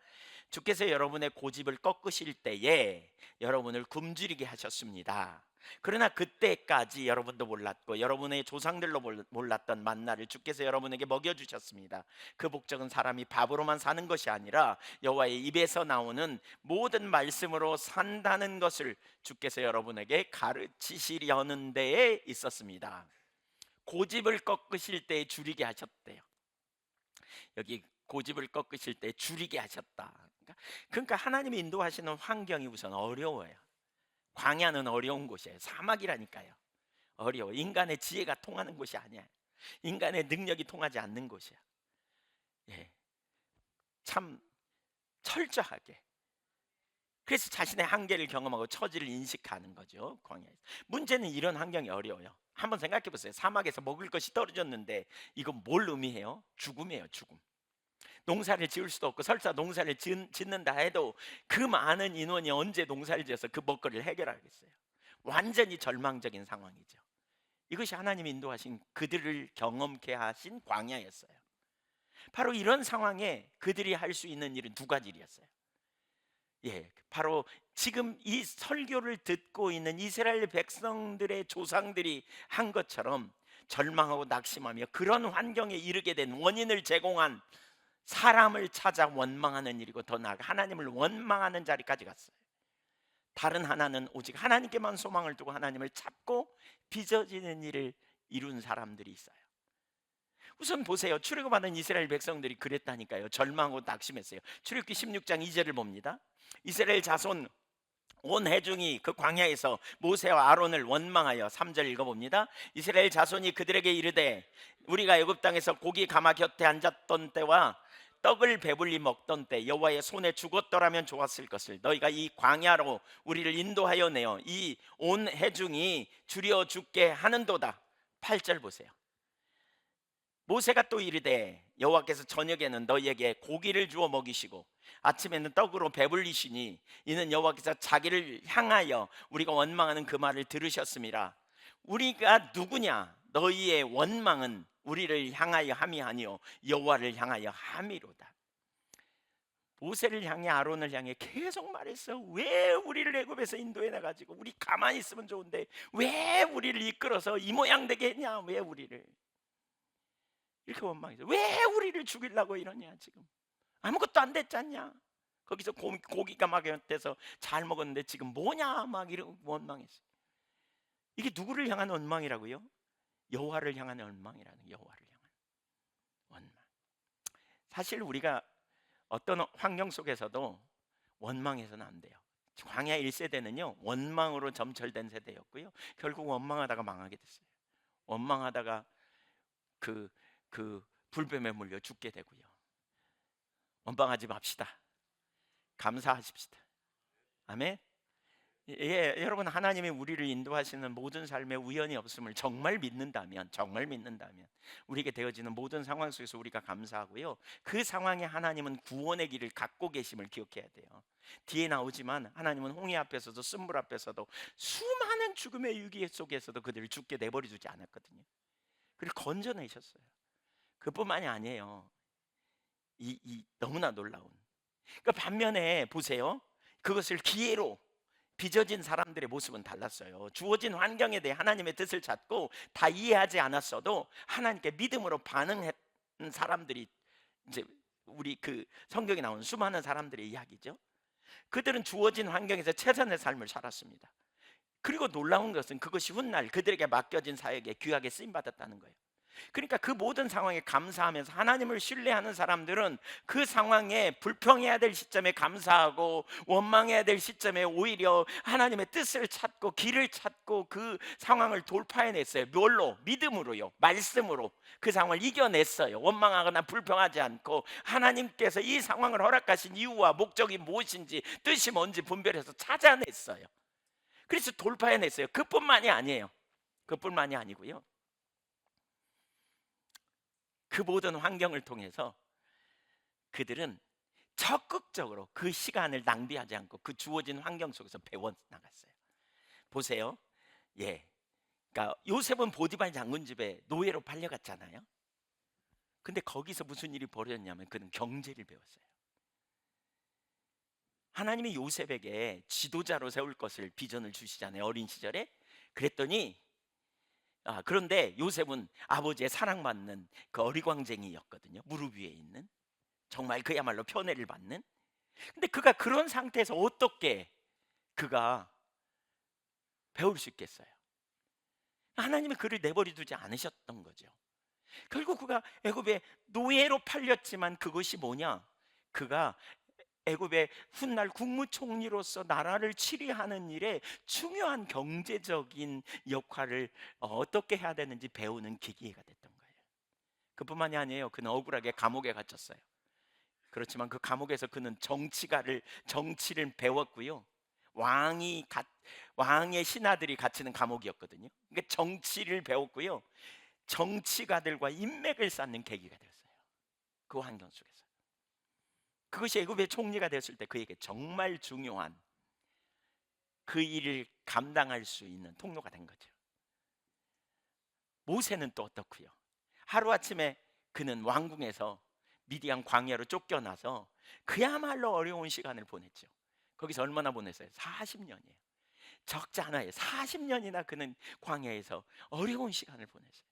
주께서 여러분의 고집을 꺾으실 때에 여러분을 굶주리게 하셨습니다. 그러나 그때까지 여러분도 몰랐고 여러분의 조상들로 몰랐던 만나를 주께서 여러분에게 먹여주셨습니다. 그 목적은 사람이 밥으로만 사는 것이 아니라 여호와의 입에서 나오는 모든 말씀으로 산다는 것을 주께서 여러분에게 가르치시려는 데에 있었습니다. 고집을 꺾으실 때 줄이게 하셨대요. 여기 고집을 꺾으실 때 줄이게 하셨다. 그러니까 하나님이 인도하시는 환경이 우선 어려워요. 광야는 어려운 곳이에요. 사막이라니까요. 어려워. 인간의 지혜가 통하는 곳이 아니야. 인간의 능력이 통하지 않는 곳이야. 예, 참 철저하게. 그래서 자신의 한계를 경험하고 처지를 인식하는 거죠. 광야에서. 문제는 이런 환경이 어려워요. 한번 생각해 보세요. 사막에서 먹을 것이 떨어졌는데 이건 뭘 의미해요? 죽음이에요, 죽음. 농사를 지을 수도 없고, 설사 농사를 짓는다 해도 그 많은 인원이 언제 농사를 지어서 그 먹거리를 해결하겠어요? 완전히 절망적인 상황이죠. 이것이 하나님이 인도하신, 그들을 경험케 하신 광야였어요. 바로 이런 상황에 그들이 할 수 있는 일은 두 가지 일이었어요. 예, 바로 지금 이 설교를 듣고 있는 이스라엘 백성들의 조상들이 한 것처럼 절망하고 낙심하며 그런 환경에 이르게 된 원인을 제공한 사람을 찾아 원망하는 일이고, 더 나아가 하나님을 원망하는 자리까지 갔어요. 다른 하나는 오직 하나님께만 소망을 두고 하나님을 찾고 빚어지는 일을 이룬 사람들이 있어요. 우선 보세요. 출애굽하는 이스라엘 백성들이 그랬다니까요. 절망하고 낙심했어요. 출애굽기 16장 2절을 봅니다. 이스라엘 자손 온 회중이 그 광야에서 모세와 아론을 원망하여, 3절 읽어봅니다. 이스라엘 자손이 그들에게 이르되 우리가 애굽 땅에서 고기 가마 곁에 앉았던 때와 떡을 배불리 먹던 때 여호와의 손에 죽었더라면 좋았을 것을 너희가 이 광야로 우리를 인도하여 내어 이 온 회중이 줄여 죽게 하는도다. 8절 보세요. 모세가 또 이르되 여호와께서 저녁에는 너희에게 고기를 주어 먹이시고 아침에는 떡으로 배불리시니 이는 여호와께서 자기를 향하여 우리가 원망하는 그 말을 들으셨음이라. 우리가 누구냐? 너희의 원망은 우리를 향하여 함이 아니요 여호와를 향하여 함이로다. 모세를 향해 아론을 향해 계속 말했어. 왜 우리를 애굽에서 인도해 나가지고 우리 가만히 있으면 좋은데 왜 우리를 이끌어서 이 모양 되게 했냐? 왜 우리를 이렇게 원망해서 왜 우리를 죽이려고 이러냐? 지금 아무것도 안 됐잖냐? 거기서 고기가 막 돼서 잘 먹었는데 지금 뭐냐? 막 이런 원망했어요. 이게 누구를 향한 원망이라고요? 여호와를 향한 원망이라는, 여호와를 향한 원망. 사실 우리가 어떤 환경 속에서도 원망해서는 안 돼요. 광야 1세대는요 원망으로 점철된 세대였고요, 결국 원망하다가 망하게 됐어요. 원망하다가 그 불뱀에 물려 죽게 되고요. 원망하지 맙시다. 감사하십시다. 아멘. 예, 여러분, 하나님이 우리를 인도하시는 모든 삶에 우연이 없음을 정말 믿는다면 우리에게 되어지는 모든 상황 속에서 우리가 감사하고요, 그 상황에 하나님은 구원의 길을 갖고 계심을 기억해야 돼요. 뒤에 나오지만 하나님은 홍해 앞에서도 쓴물 앞에서도 수많은 죽음의 위기 속에서도 그들을 죽게 내버려 두지 않았거든요. 그를 건져내셨어요. 그뿐만이 아니에요. 이 너무나 놀라운, 그러니까 반면에 보세요. 그것을 기회로 빚어진 사람들의 모습은 달랐어요. 주어진 환경에 대해 하나님의 뜻을 찾고 다 이해하지 않았어도 하나님께 믿음으로 반응했던 사람들이, 이제 우리 그 성경에 나온 수많은 사람들의 이야기죠. 그들은 주어진 환경에서 최선의 삶을 살았습니다. 그리고 놀라운 것은 그것이 훗날 그들에게 맡겨진 사역에 귀하게 쓰임 받았다는 거예요. 그러니까 그 모든 상황에 감사하면서 하나님을 신뢰하는 사람들은 그 상황에 불평해야 될 시점에 감사하고 원망해야 될 시점에 오히려 하나님의 뜻을 찾고 길을 찾고 그 상황을 돌파해냈어요. 뭘로? 믿음으로요. 말씀으로 그 상황을 이겨냈어요. 원망하거나 불평하지 않고 하나님께서 이 상황을 허락하신 이유와 목적이 무엇인지, 뜻이 뭔지 분별해서 찾아냈어요. 그래서 돌파해냈어요. 그뿐만이 아니에요. 그뿐만이 아니고요, 그 모든 환경을 통해서 그들은 적극적으로 그 시간을 낭비하지 않고 그 주어진 환경 속에서 배워 나갔어요. 보세요. 예, 그러니까 요셉은 보디발 장군 집에 노예로 팔려갔잖아요. 근데 거기서 무슨 일이 벌어졌냐면 그는 경제를 배웠어요. 하나님이 요셉에게 지도자로 세울 것을 비전을 주시잖아요, 어린 시절에. 그랬더니 그런데 요셉은 아버지의 사랑받는 그 어리광쟁이였거든요. 무릎 위에 있는, 정말 그야말로 편애를 받는. 근데 그가 그런 상태에서 어떻게 그가 배울 수 있겠어요? 하나님이 그를 내버려 두지 않으셨던 거죠. 결국 그가 애굽의 노예로 팔렸지만 그것이 뭐냐? 그가 애굽의 훗날 국무총리로서 나라를 치리하는 일에 중요한 경제적인 역할을 어떻게 해야 되는지 배우는 기기가 됐던 거예요. 그뿐만이 아니에요. 그는 억울하게 감옥에 갇혔어요. 그렇지만 그 감옥에서 그는 정치를 배웠고요, 왕의 신하들이 갇히는 감옥이었거든요. 그러니까 정치를 배웠고요. 정치가들과 인맥을 쌓는 계기가 되었어요. 그 환경 속에서. 그것이 애굽의 총리가 되었을 때 그에게 정말 중요한 그 일을 감당할 수 있는 통로가 된 거죠. 모세는 또 어떻고요? 하루아침에 그는 왕궁에서 미디안 광야로 쫓겨나서 그야말로 어려운 시간을 보냈죠. 거기서 얼마나 보냈어요? 40년이에요. 적지 않아요. 40년이나 그는 광야에서 어려운 시간을 보냈어요.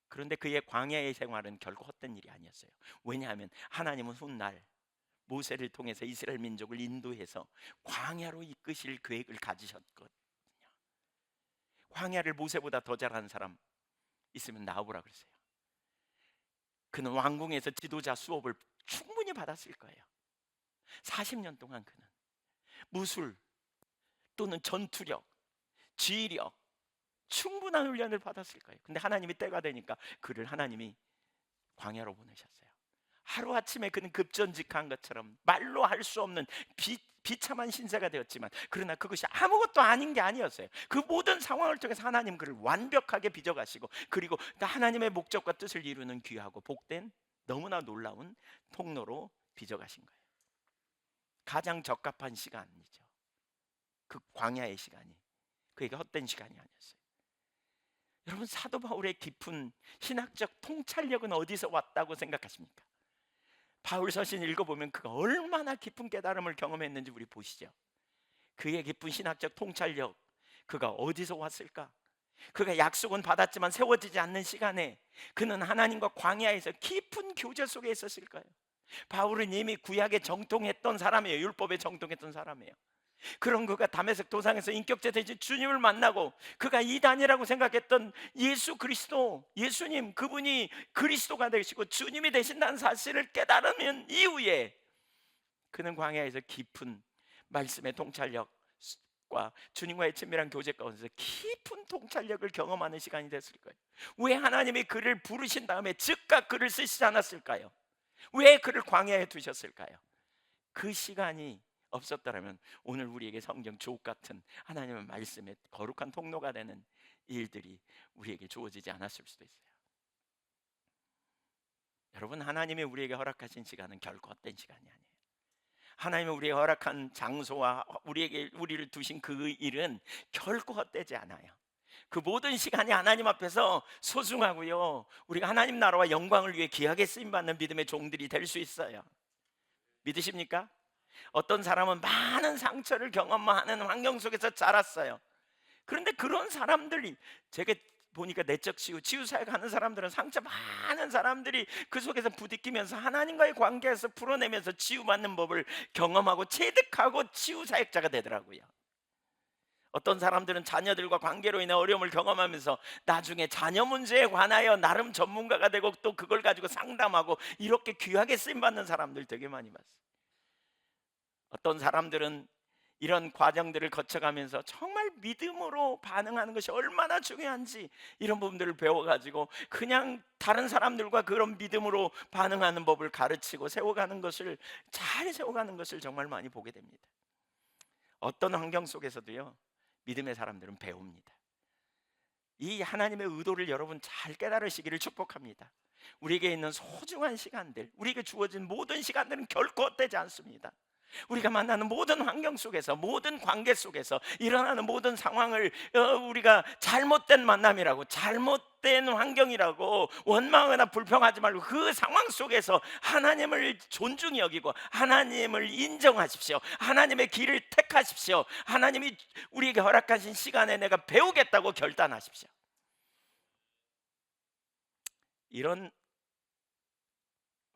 그런데 그의 광야의 생활은 결코 헛된 일이 아니었어요. 왜냐하면 하나님은 훗날 모세를 통해서 이스라엘 민족을 인도해서 광야로 이끄실 계획을 가지셨거든요. 광야를 모세보다 더 잘하는 사람 있으면 나오라 그러세요. 그는 왕궁에서 지도자 수업을 충분히 받았을 거예요. 40년 동안 그는 무술 또는 전투력, 지휘력 충분한 훈련을 받았을 거예요. 근데 하나님이 때가 되니까 그를 하나님이 광야로 보내셨어요. 하루아침에 그는 급전직한 것처럼 말로 할 수 없는 비참한 신세가 되었지만, 그러나 그것이 아무것도 아닌 게 아니었어요. 그 모든 상황을 통해서 하나님 그를 완벽하게 빚어가시고, 그리고 하나님의 목적과 뜻을 이루는 귀하고 복된 너무나 놀라운 통로로 빚어가신 거예요. 가장 적합한 시간이죠. 그 광야의 시간이 그에게 헛된 시간이 아니었어요. 여러분, 사도 바울의 깊은 신학적 통찰력은 어디서 왔다고 생각하십니까? 바울 서신 읽어보면 그가 얼마나 깊은 깨달음을 경험했는지 우리 보시죠. 그의 깊은 신학적 통찰력, 그가 어디서 왔을까? 그가 약속은 받았지만 세워지지 않는 시간에 그는 하나님과 광야에서 깊은 교제 속에 있었을까요? 바울은 이미 구약에 정통했던 사람이에요. 율법에 정통했던 사람이에요. 그런 그가 다메섹 도상에서 인격제 대신 주님을 만나고, 그가 이단이라고 생각했던 예수 그리스도, 예수님, 그분이 그리스도가 되시고 주님이 되신다는 사실을 깨달으면 이후에 그는 광야에서 깊은 말씀의 통찰력과 주님과의 친밀한 교제 가운데서 깊은 통찰력을 경험하는 시간이 됐을 거예요. 왜 하나님이 그를 부르신 다음에 즉각 그를 쓰시지 않았을까요? 왜 그를 광야에 두셨을까요? 그 시간이 없었더라면 오늘 우리에게 성경 주옥 같은 하나님의 말씀의 거룩한 통로가 되는 일들이 우리에게 주어지지 않았을 수도 있어요. 여러분, 하나님이 우리에게 허락하신 시간은 결코 헛된 시간이 아니에요. 하나님이 우리에게 허락한 장소와 우리를 두신 그 일은 결코 헛되지 않아요. 그 모든 시간이 하나님 앞에서 소중하고요, 우리가 하나님 나라와 영광을 위해 귀하게 쓰임받는 믿음의 종들이 될 수 있어요. 믿으십니까? 어떤 사람은 많은 상처를 경험하는 환경 속에서 자랐어요. 그런데 그런 사람들이, 제가 보니까 내적 치유 사역 하는 사람들은 상처 많은 사람들이 그 속에서 부딪히면서 하나님과의 관계에서 풀어내면서 치유받는 법을 경험하고 체득하고 치유 사역자가 되더라고요. 어떤 사람들은 자녀들과 관계로 인해 어려움을 경험하면서 나중에 자녀 문제에 관하여 나름 전문가가 되고 또 그걸 가지고 상담하고 이렇게 귀하게 쓰임 받는 사람들 되게 많이 봤어요. 어떤 사람들은 이런 과정들을 거쳐가면서 정말 믿음으로 반응하는 것이 얼마나 중요한지 이런 부분들을 배워가지고 그냥 다른 사람들과 그런 믿음으로 반응하는 법을 가르치고 세워가는 것을, 잘 세워가는 것을 정말 많이 보게 됩니다. 어떤 환경 속에서도요, 믿음의 사람들은 배웁니다. 이 하나님의 의도를 여러분 잘 깨달으시기를 축복합니다. 우리에게 있는 소중한 시간들, 우리에게 주어진 모든 시간들은 결코 헛되지 않습니다. 우리가 만나는 모든 환경 속에서, 모든 관계 속에서 일어나는 모든 상황을 우리가 잘못된 만남이라고, 잘못된 환경이라고 원망하거나 불평하지 말고 그 상황 속에서 하나님을 존중히 여기고 하나님을 인정하십시오. 하나님의 길을 택하십시오. 하나님이 우리에게 허락하신 시간에 내가 배우겠다고 결단하십시오. 이런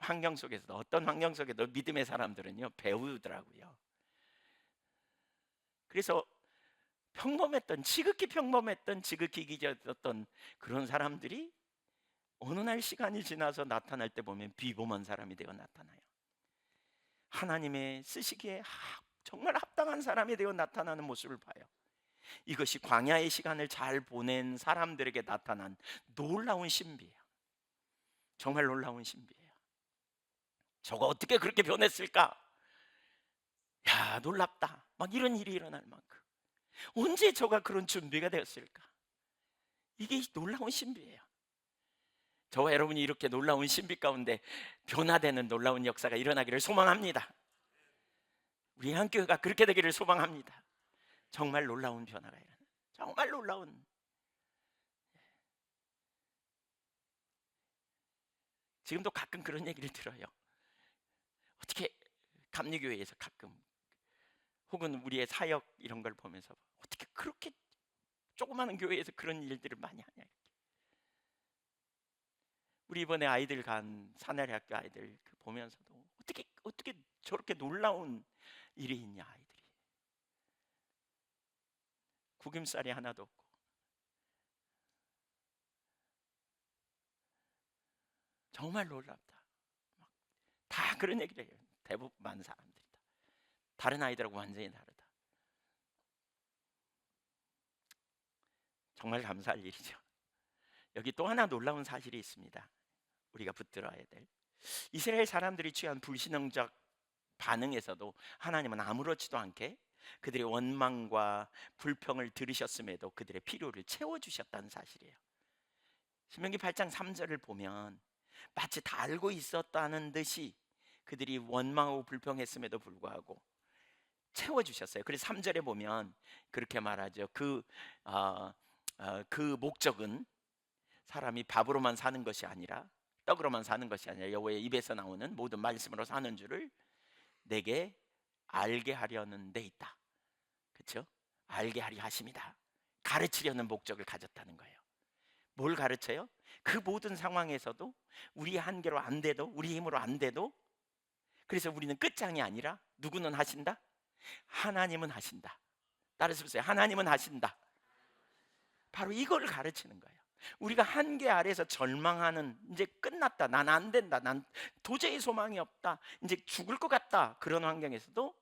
환경 속에서도, 어떤 환경 속에도 믿음의 사람들은요 배우더라고요. 그래서 지극히 기적이었던 그런 사람들이 어느 날 시간이 지나서 나타날 때 보면 비범한 사람이 되어 나타나요. 하나님의 쓰시기에 정말 합당한 사람이 되어 나타나는 모습을 봐요. 이것이 광야의 시간을 잘 보낸 사람들에게 나타난 놀라운 신비예요. 정말 놀라운 신비예요. 저가 어떻게 그렇게 변했을까? 야, 놀랍다. 막 이런 일이 일어날 만큼. 언제 저가 그런 준비가 되었을까? 이게 놀라운 신비예요. 저와 여러분이 이렇게 놀라운 신비 가운데 변화되는 놀라운 역사가 일어나기를 소망합니다. 우리 한교회가 그렇게 되기를 소망합니다. 정말 놀라운 변화가 일어나. 정말 놀라운. 지금도 가끔 그런 얘기를 들어요. 어떻게 감리교회에서 가끔 혹은 우리의 사역 이런 걸 보면서 어떻게 그렇게 조그마한 교회에서 그런 일들을 많이 하냐. 우리 이번에 아이들 간 사내리 학교 아이들 보면서도 어떻게 저렇게 놀라운 일이 있냐. 아이들이 구김살이 하나도 없고 정말 놀랍다. 다 그런 얘기를 해요. 대부분 많은 사람들이 다. 다른 아이들하고 완전히 다르다. 정말 감사할 일이죠. 여기 또 하나 놀라운 사실이 있습니다. 우리가 붙들어야 될 이스라엘 사람들이 취한 불신앙적 반응에서도 하나님은 아무렇지도 않게 그들의 원망과 불평을 들으셨음에도 그들의 필요를 채워주셨다는 사실이에요. 신명기 8장 3절을 보면 마치 다 알고 있었다는 듯이 그들이 원망하고 불평했음에도 불구하고 채워주셨어요. 그래서 3절에 보면 그렇게 말하죠. 그 목적은 사람이 밥으로만 사는 것이 아니라 떡으로만 사는 것이 아니라 여호와의 입에서 나오는 모든 말씀으로 사는 줄을 내게 알게 하려는 데 있다. 그렇죠? 알게 하려 하심이다. 가르치려는 목적을 가졌다는 거예요. 뭘 가르쳐요? 그 모든 상황에서도 우리 한계로 안 돼도 우리 힘으로 안 돼도 그래서 우리는 끝장이 아니라 누구는 하신다? 하나님은 하신다. 따라서 보세요. 하나님은 하신다. 바로 이걸 가르치는 거예요. 우리가 한계 아래서 절망하는 이제 끝났다. 난 안 된다. 난 도저히 소망이 없다. 이제 죽을 것 같다. 그런 환경에서도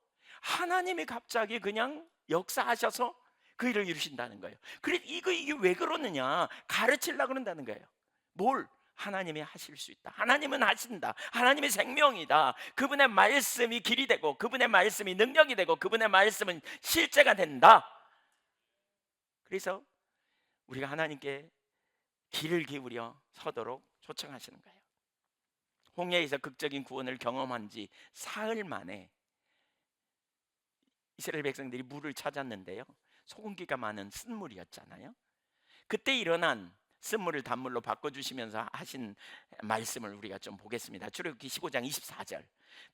하나님이 갑자기 그냥 역사하셔서 그 일을 이루신다는 거예요. 그래 이게 왜 그러느냐? 가르치려고 그런다는 거예요. 뭘? 하나님이 하실 수 있다. 하나님은 하신다. 하나님의 생명이다. 그분의 말씀이 길이 되고 그분의 말씀이 능력이 되고 그분의 말씀은 실제가 된다. 그래서 우리가 하나님께 귀를 기울여 서도록 초청하시는 거예요. 홍해에서 극적인 구원을 경험한 지 사흘 만에 이스라엘 백성들이 물을 찾았는데요. 소금기가 많은 쓴물이었잖아요. 그때 일어난 쓴물을 단물로 바꿔주시면서 하신 말씀을 우리가 좀 보겠습니다. 출애굽기 15장 24절.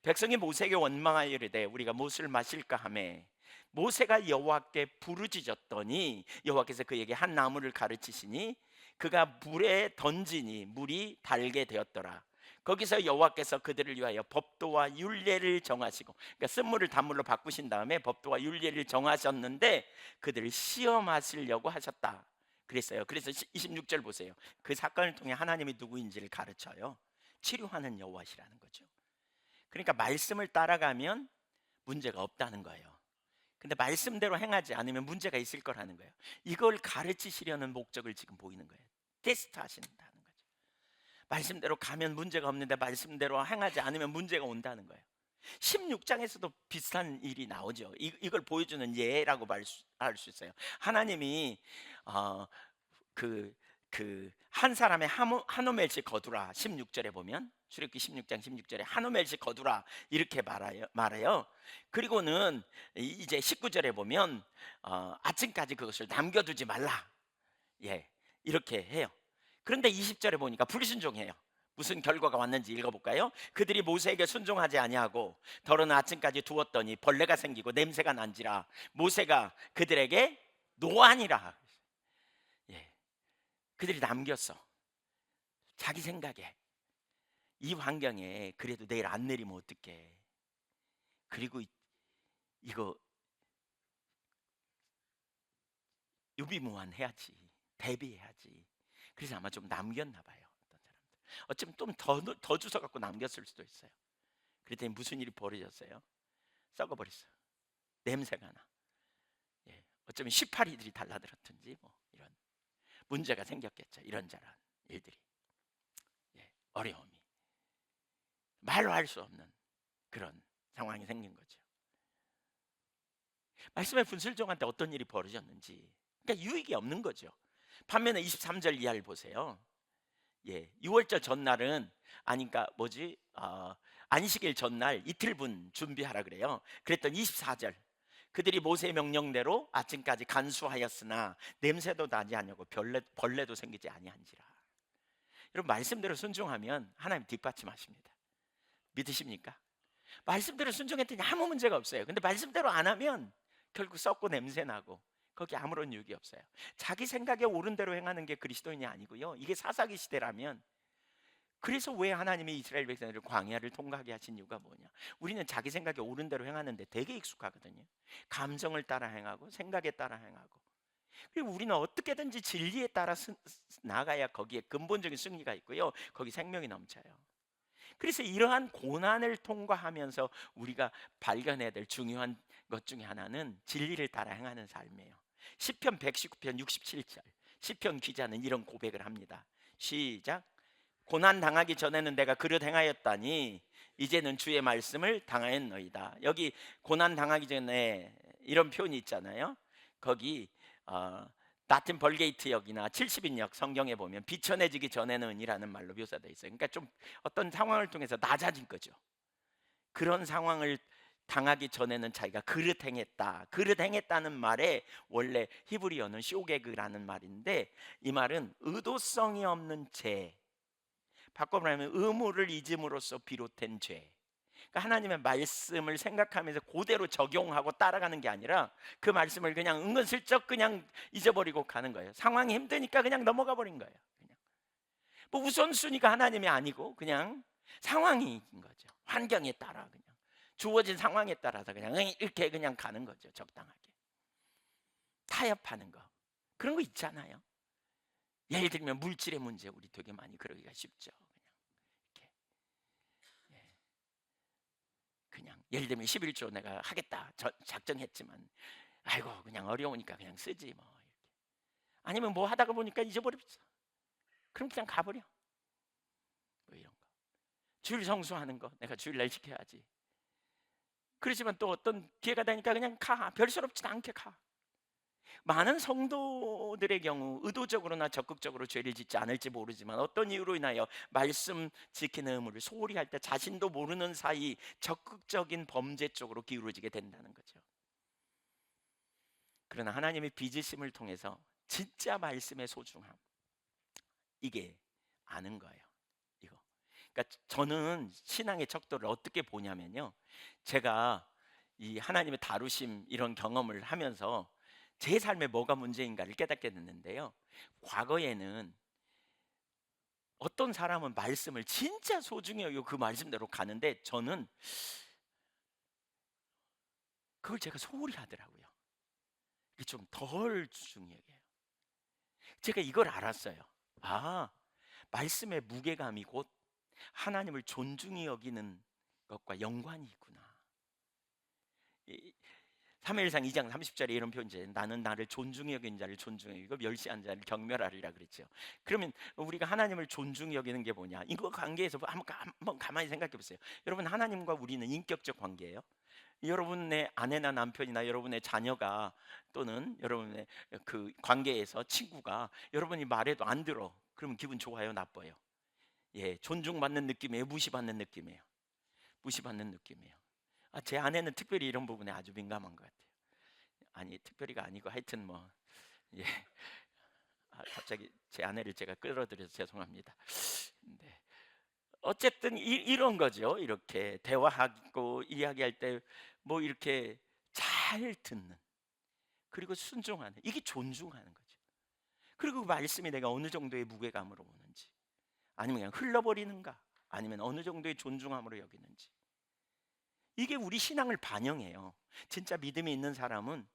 백성이 모세에게 원망하여 이르되 우리가 무엇을 마실까 하매 모세가 여호와께 부르짖었더니 여호와께서 그에게 한 나무를 가르치시니 그가 물에 던지니 물이 달게 되었더라. 거기서 여호와께서 그들을 위하여 법도와 율례를 정하시고, 그러니까 쓴물을 단물로 바꾸신 다음에 법도와 율례를 정하셨는데 그들을 시험하시려고 하셨다 그랬어요. 그래서 26절 보세요. 그 사건을 통해 하나님이 누구인지를 가르쳐요. 치료하는 여호와시라는 거죠. 그러니까 말씀을 따라가면 문제가 없다는 거예요. 근데 말씀대로 행하지 않으면 문제가 있을 거라는 거예요. 이걸 가르치시려는 목적을 지금 보이는 거예요. 테스트 하신다는 거죠. 말씀대로 가면 문제가 없는데 말씀대로 행하지 않으면 문제가 온다는 거예요. 16장에서도 비슷한 일이 나오죠. 이걸 보여주는 예라고 할 수 있어요. 하나님이 한 사람의 한 오멜씩 거두라. 16절에 보면 출애굽기 16장 16절에 한 오멜씩 거두라 이렇게 말해요. 그리고는 이제 19절에 보면 아침까지 그것을 남겨두지 말라. 예, 이렇게 해요. 그런데 20절에 보니까 불순종해요. 무슨 결과가 왔는지 읽어볼까요? 그들이 모세에게 순종하지 아니하고 더러는 아침까지 두었더니 벌레가 생기고 냄새가 난지라 모세가 그들에게 노하니라. 예, 그들이 남겼어. 자기 생각에 이 환경에 그래도 내일 안 내리면 어떡해. 그리고 이거 유비무환 해야지. 대비해야지. 그래서 아마 좀 남겼나 봐요. 어떤 사람들. 어쩌면 좀 더 주워 갖고 남겼을 수도 있어요. 그랬더니 무슨 일이 벌어졌어요? 썩어버렸어요. 냄새가 나. 예, 어쩌면 18이들이 달라들었든지 뭐 이런 문제가 생겼겠죠. 이런저런 일들이. 예, 어려움이 말로 할 수 없는 그런 상황이 생긴 거죠. 말씀에 분순종할 때 어떤 일이 벌어졌는지. 그러니까 유익이 없는 거죠. 반면에 23절 이하를 보세요. 예, 6월절 전날은 아니까 뭐지? 안식일 전날 이틀분 준비하라 그래요. 그랬더니 24절 그들이 모세의 명령대로 아침까지 간수하였으나 냄새도 나지 아니하고 벌레도 생기지 아니한지라. 여러분 말씀대로 순종하면 하나님 뒷받침하십니다. 믿으십니까? 말씀대로 순종했더니 아무 문제가 없어요. 근데 말씀대로 안 하면 결국 썩고 냄새 나고 거기 아무런 유익이 없어요. 자기 생각에 옳은 대로 행하는 게 그리스도인이 아니고요. 이게 사사기 시대라면, 그래서 왜 하나님이 이스라엘 백성들을 광야를 통과하게 하신 이유가 뭐냐? 우리는 자기 생각에 옳은 대로 행하는데 되게 익숙하거든요. 감정을 따라 행하고 생각에 따라 행하고. 그리고 우리는 어떻게든지 진리에 따라 나가야 거기에 근본적인 승리가 있고요. 거기 생명이 넘쳐요. 그래서 이러한 고난을 통과하면서 우리가 발견해야 될 중요한 것 중에 하나는 진리를 따라 행하는 삶이에요. 시편 119편 67절 시편 기자는 이런 고백을 합니다. 시작. 고난 당하기 전에는 내가 그릇 행하였다니 이제는 주의 말씀을 당하였노이다. 여기 고난 당하기 전에 이런 표현이 있잖아요. 거기 나튼 벌게이트 역이나 70인역 성경에 보면 비천해지기 전에는이라는 말로 묘사되어 있어요. 그러니까 좀 어떤 상황을 통해서 낮아진 거죠. 그런 상황을 당하기 전에는 자기가 그릇 행했다. 그릇 행했다는 말에 원래 히브리어는 쇼게그라는 말인데, 이 말은 의도성이 없는 죄, 바꿔보면 의무를 잊음으로써 비롯된 죄. 그러니까 하나님의 말씀을 생각하면서 그대로 적용하고 따라가는 게 아니라 그 말씀을 그냥 은근슬쩍 그냥 잊어버리고 가는 거예요. 상황이 힘드니까 그냥 넘어가 버린 거예요. 그냥 뭐 우선순위가 하나님이 아니고 그냥 상황인 거죠. 환경에 따라 그냥 주어진 상황에 따라서 그냥 이렇게 그냥 가는 거죠. 적당하게 타협하는 거, 그런 거 있잖아요. 예를 들면 물질의 문제, 우리 되게 많이 그러기가 쉽죠. 그냥 예를 들면 11조 내가 하겠다 작정했지만 아이고 그냥 어려우니까 그냥 쓰지 뭐 이렇게. 아니면 뭐 하다가 보니까 잊어버렸어. 그럼 그냥 가버려. 뭐 이런 거. 주일 성수하는 거 내가 주일날 지켜야지. 그렇지만 또 어떤 기회가 되니까 그냥 가. 별스럽지도 않게 가. 많은 성도들의 경우 의도적으로나 적극적으로 죄를 짓지 않을지 모르지만 어떤 이유로 인하여 말씀 지키는 의무를 소홀히 할 때 자신도 모르는 사이 적극적인 범죄 쪽으로 기울어지게 된다는 거죠. 그러나 하나님의 빚으심을 통해서 진짜 말씀의 소중함, 이게 아는 거예요. 이거. 그러니까 저는 신앙의 척도를 어떻게 보냐면요. 제가 이 하나님의 다루심 이런 경험을 하면서 제 삶에 뭐가 문제인가를 깨닫게 됐는데요. 과거에는 어떤 사람은 말씀을 진짜 소중히 여기고 그 말씀대로 가는데 저는 그걸 제가 소홀히 하더라고요. 이게 좀 덜 중요해요. 제가 이걸 알았어요. 아, 말씀의 무게감이 곧 하나님을 존중히 여기는 것과 연관이 있구나. 사무엘상 2장 30절에 이런 표현이죠. 나는 나를 존중히 여기는 자를 존중히 여기고 멸시한 자를 경멸하리라 그랬죠. 그러면 우리가 하나님을 존중히 여기는 게 뭐냐? 이거 관계에서 한번 가만히 생각해 보세요. 여러분, 하나님과 우리는 인격적 관계예요. 여러분의 아내나 남편이나 여러분의 자녀가 또는 여러분의 그 관계에서 친구가 여러분이 말해도 안 들어. 그러면 기분 좋아요, 나빠요? 예, 존중받는 느낌이에요, 무시받는 느낌이에요? 무시받는 느낌이에요. 제 아내는 특별히 이런 부분에 아주 민감한 것 같아요. 아니, 특별히가 아니고 하여튼 뭐 예. 갑자기 제 아내를 제가 끌어들여서 죄송합니다. 네. 어쨌든 이런 거죠. 이렇게 대화하고 이야기할 때 뭐 이렇게 잘 듣는, 그리고 순종하는, 이게 존중하는 거죠. 그리고 그 말씀이 내가 어느 정도의 무게감으로 오는지, 아니면 그냥 흘러버리는가, 아니면 어느 정도의 존중함으로 여기는지, 이게 우리 신앙을 반영해요. 진짜 믿음이 있는 사람은,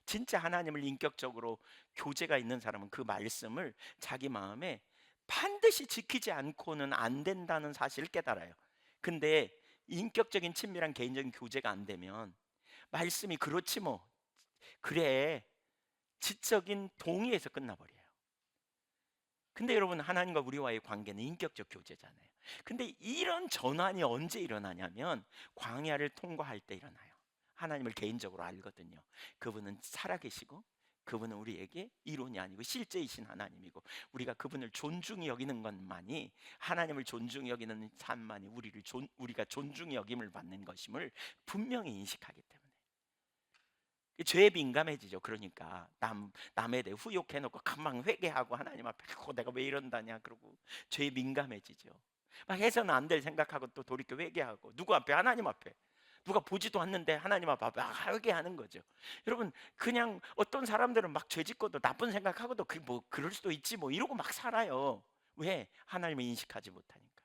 진짜 하나님을 인격적으로 교제가 있는 사람은 그 말씀을 자기 마음에 반드시 지키지 않고는 안 된다는 사실을 깨달아요. 근데 인격적인 친밀한 개인적인 교제가 안 되면 말씀이 그렇지 뭐 그래 지적인 동의에서 끝나버려요. 근데 여러분, 하나님과 우리와의 관계는 인격적 교제잖아요. 근데 이런 전환이 언제 일어나냐면 광야를 통과할 때 일어나요. 하나님을 개인적으로 알거든요. 그분은 살아계시고 그분은 우리에게 이론이 아니고 실제이신 하나님이고, 우리가 그분을 존중히 여기는 것만이, 하나님을 존중히 여기는 삶만이 우리가 존중히 여김을 받는 것임을 분명히 인식하기 때문에 죄에 민감해지죠. 그러니까 남에 대해 후욕해놓고 금방 회개하고 하나님 앞에 내가 왜 이런다냐 그러고 죄에 민감해지죠. 막 해서는 안 될 생각하고 또 돌이켜 회개하고, 누구 앞에? 하나님 앞에. 누가 보지도 않는데 하나님 앞에 회개하는 거죠. 여러분, 그냥 어떤 사람들은 막 죄짓고도 나쁜 생각하고도 뭐 그럴 수도 있지 뭐 이러고 막 살아요. 왜? 하나님을 인식하지 못하니까.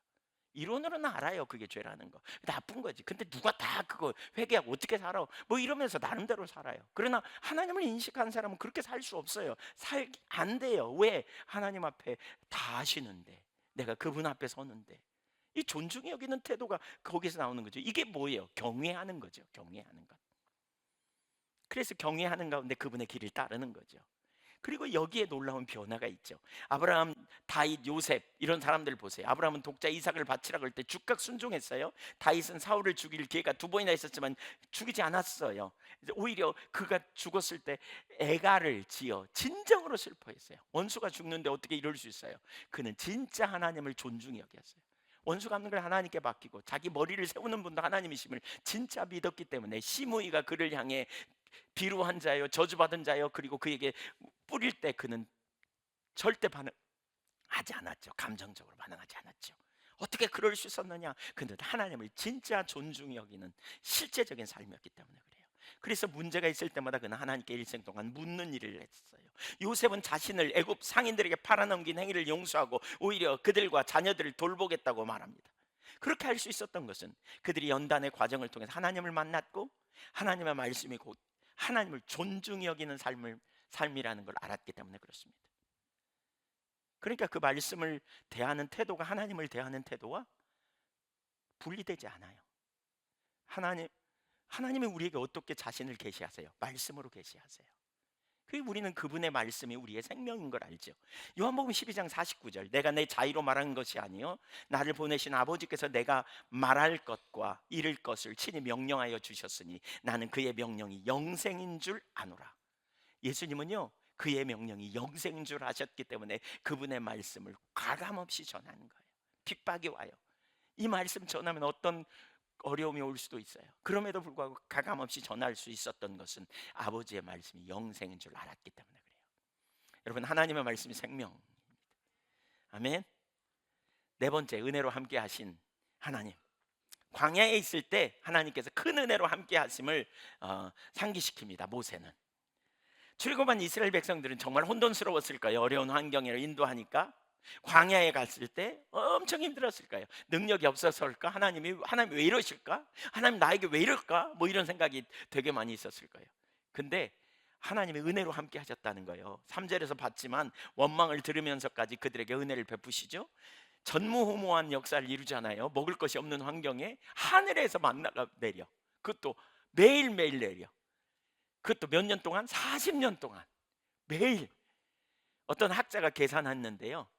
이론으로는 알아요, 그게 죄라는 거, 나쁜 거지. 근데 누가 다 그거 회개하고 어떻게 살아 뭐 이러면서 나름대로 살아요. 그러나 하나님을 인식한 사람은 그렇게 살 수 없어요. 안 돼요. 왜? 하나님 앞에 다 아시는데, 내가 그분 앞에 서는데. 이 존중이 여기는 태도가 거기서 나오는 거죠. 이게 뭐예요? 경외하는 거죠. 경외하는 것. 그래서 경외하는 가운데 그분의 길을 따르는 거죠. 그리고 여기에 놀라운 변화가 있죠. 아브라함, 다윗, 요셉 이런 사람들 보세요. 아브라함은 독자 이삭을 바치라 그럴 때 즉각 순종했어요. 다윗은 사울을 죽일 기회가 2번이나 있었지만 죽이지 않았어요. 오히려 그가 죽었을 때 애가를 지어 진정으로 슬퍼했어요. 원수가 죽는데 어떻게 이럴 수 있어요? 그는 진짜 하나님을 존중히 여겼어요. 원수가 없는 걸 하나님께 맡기고 자기 머리를 세우는 분도 하나님이심을 진짜 믿었기 때문에 시므이가 그를 향해 비루한 자요, 저주받은 자요, 그리고 그에게 뿌릴 때 그는 절대 반응하지 않았죠. 감정적으로 반응하지 않았죠. 어떻게 그럴 수 있었느냐? 근데 하나님을 진짜 존중히 여기는 실제적인 삶이었기 때문에 그래요. 그래서 문제가 있을 때마다 그는 하나님께 일생 동안 묻는 일을 했어요. 요셉은 자신을 애굽 상인들에게 팔아넘긴 행위를 용서하고 오히려 그들과 자녀들을 돌보겠다고 말합니다. 그렇게 할 수 있었던 것은 그들이 연단의 과정을 통해서 하나님을 만났고, 하나님의 말씀이 곧 하나님을 존중히 여기는 삶이라는 걸 알았기 때문에 그렇습니다. 그러니까 그 말씀을 대하는 태도가 하나님을 대하는 태도와 분리되지 않아요. 하나님이 우리에게 어떻게 자신을 계시하세요? 말씀으로 계시하세요. 우리는 그분의 말씀이 우리의 생명인 걸 알죠. 요한복음 12장 49절, 내가 내 자의로 말한 것이 아니요 나를 보내신 아버지께서 내가 말할 것과 이를 것을 친히 명령하여 주셨으니 나는 그의 명령이 영생인 줄 아노라. 예수님은요, 그의 명령이 영생인 줄 아셨기 때문에 그분의 말씀을 가감없이 전하는 거예요. 핍박이 와요. 이 말씀 전하면 어떤 어려움이 올 수도 있어요. 그럼에도 불구하고 가감없이 전할 수 있었던 것은 아버지의 말씀이 영생인 줄 알았기 때문에 그래요. 여러분, 하나님의 말씀이 생명입니다. 아멘. 네 번째, 은혜로 함께 하신 하나님. 광야에 있을 때 하나님께서 큰 은혜로 함께 하심을 상기시킵니다. 모세는. 출애굽한 이스라엘 백성들은 정말 혼돈스러웠을 거예요. 어려운 환경을 인도하니까. 광야에 갔을 때 엄청 힘들었을 거예요. 능력이 없어서일까? 하나님 왜 이러실까? 하나님 나에게 왜 이럴까? 뭐 이런 생각이 되게 많이 있었을 거예요. 근데 하나님의 은혜로 함께 하셨다는 거예요. 3절에서 봤지만 원망을 들으면서까지 그들에게 은혜를 베푸시죠. 전무후무한 역사를 이루잖아요. 먹을 것이 없는 환경에 하늘에서 만나가 내려. 그것도 매일매일 내려. 그것도 몇 년 동안? 40년 동안 매일. 어떤 학자가 계산했는데요,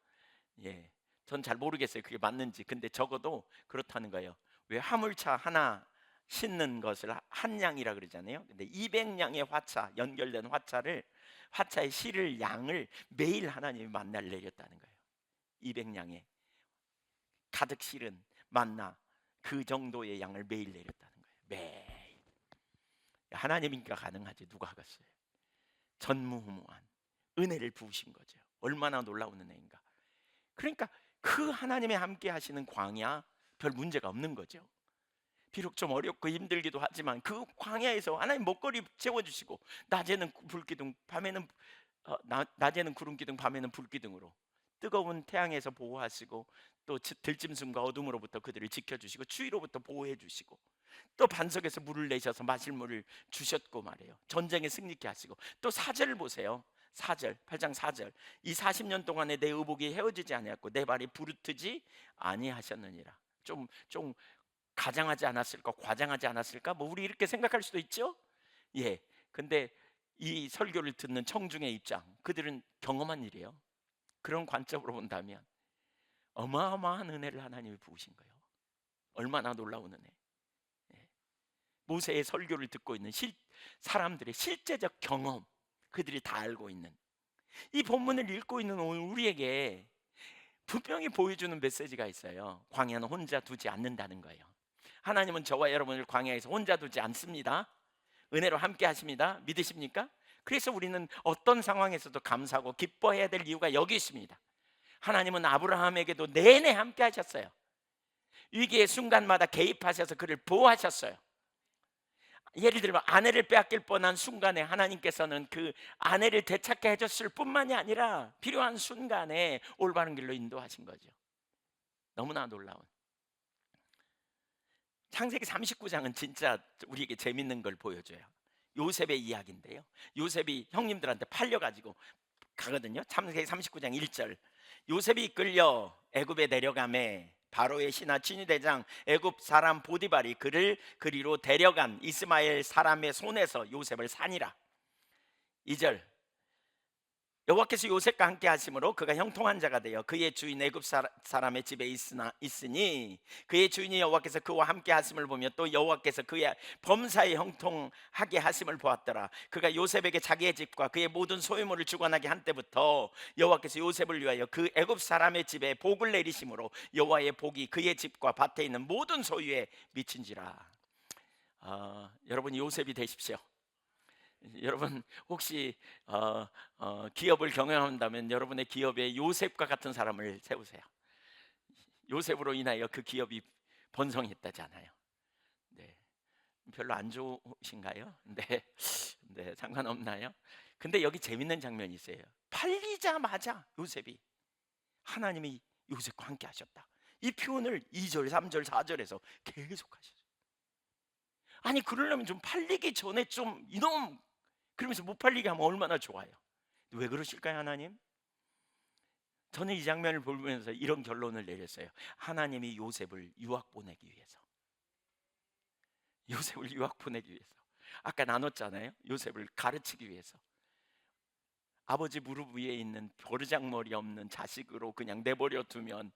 예, 전 잘 모르겠어요 그게 맞는지. 근데 적어도 그렇다는 거예요. 왜 화물차 하나 싣는 것을 한 양이라 그러잖아요. 근데 200량의 화차, 연결된 화차에 실을 양을 매일 하나님이 만나를 내렸다는 거예요. 200량의 가득 실은 만나, 그 정도의 양을 매일 내렸다는 거예요. 매일. 하나님이니까 가능하지 누가 하겠어요. 전무후무한 은혜를 부으신 거죠. 얼마나 놀라운 은혜인가. 그러니까 그 하나님의 함께 하시는 광야, 별 문제가 없는 거죠. 비록 좀 어렵고 힘들기도 하지만 그 광야에서 하나님 먹거리 채워주시고, 낮에는 불기둥, 밤에는 낮에는 구름기둥, 밤에는 불기둥으로 뜨거운 태양에서 보호하시고, 또 들짐승과 어둠으로부터 그들을 지켜주시고, 추위로부터 보호해 주시고, 또 반석에서 물을 내셔서 마실 물을 주셨고 말이에요. 전쟁에 승리케 하시고, 또 4절을 보세요. 4절, 8장 4절. 이 40년 동안에 내 의복이 헤어지지 아니하였고 내 발이 부르트지 아니하셨느니라. 좀 가장하지 않았을까, 과장하지 않았을까? 뭐 우리 이렇게 생각할 수도 있죠. 예. 근데 이 설교를 듣는 청중의 입장, 그들은 경험한 일이에요. 그런 관점으로 본다면 어마어마한 은혜를 하나님이 부으신 거예요. 얼마나 놀라운 은혜. 예. 모세의 설교를 듣고 있는 사람들의 실제적 경험, 그들이 다 알고 있는 이 본문을 읽고 있는 오늘 우리에게 분명히 보여주는 메시지가 있어요. 광야는 혼자 두지 않는다는 거예요. 하나님은 저와 여러분을 광야에서 혼자 두지 않습니다. 은혜로 함께 하십니다. 믿으십니까? 그래서 우리는 어떤 상황에서도 감사하고 기뻐해야 될 이유가 여기 있습니다. 하나님은 아브라함에게도 내내 함께 하셨어요. 위기의 순간마다 개입하셔서 그를 보호하셨어요. 예를 들면 아내를 빼앗길 뻔한 순간에 하나님께서는 그 아내를 되찾게 해줬을 뿐만이 아니라 필요한 순간에 올바른 길로 인도하신 거죠. 너무나 놀라운 창세기 39장은 진짜 우리에게 재밌는 걸 보여줘요. 요셉의 이야기인데요, 요셉이 형님들한테 팔려가지고 가거든요. 창세기 39장 1절, 요셉이 이끌려 애굽에 내려가매 바로의 신하 친위대장 애굽 사람 보디발이 그를 그리로 데려간 이스마엘 사람의 손에서 요셉을 산이라. 2절, 여호와께서 요셉과 함께 하심으로 그가 형통한 자가 되어 그의 주인 애굽 사람의 집에 있으니 그의 주인이 여호와께서 그와 함께 하심을 보며 또 여호와께서 그의 범사에 형통하게 하심을 보았더라. 그가 요셉에게 자기의 집과 그의 모든 소유물을 주관하게 한 때부터 여호와께서 요셉을 위하여 그 애굽 사람의 집에 복을 내리심으로 여호와의 복이 그의 집과 밭에 있는 모든 소유에 미친지라. 여러분 요셉이 되십시오. 여러분 혹시 기업을 경영한다면 여러분의 기업에 요셉과 같은 사람을 세우세요. 요셉으로 인하여 그 기업이 번성했다잖아요. 네, 별로 안 좋으신가요? 네, 네, 상관없나요? 근데 여기 재밌는 장면이 있어요. 팔리자마자 요셉이 하나님이 요셉과 함께 하셨다, 이 표현을 2절, 3절, 4절에서 계속 하셨어요. 아니 그러려면 좀 팔리기 전에 좀 이놈 그러면서 못 팔리게 하면 얼마나 좋아요. 왜 그러실까요, 하나님? 저는 이 장면을 보면서 이런 결론을 내렸어요. 하나님이 요셉을 유학 보내기 위해서, 요셉을 유학 보내기 위해서, 아까 나눴잖아요. 요셉을 가르치기 위해서. 아버지 무릎 위에 있는 버르장머리 없는 자식으로 그냥 내버려 두면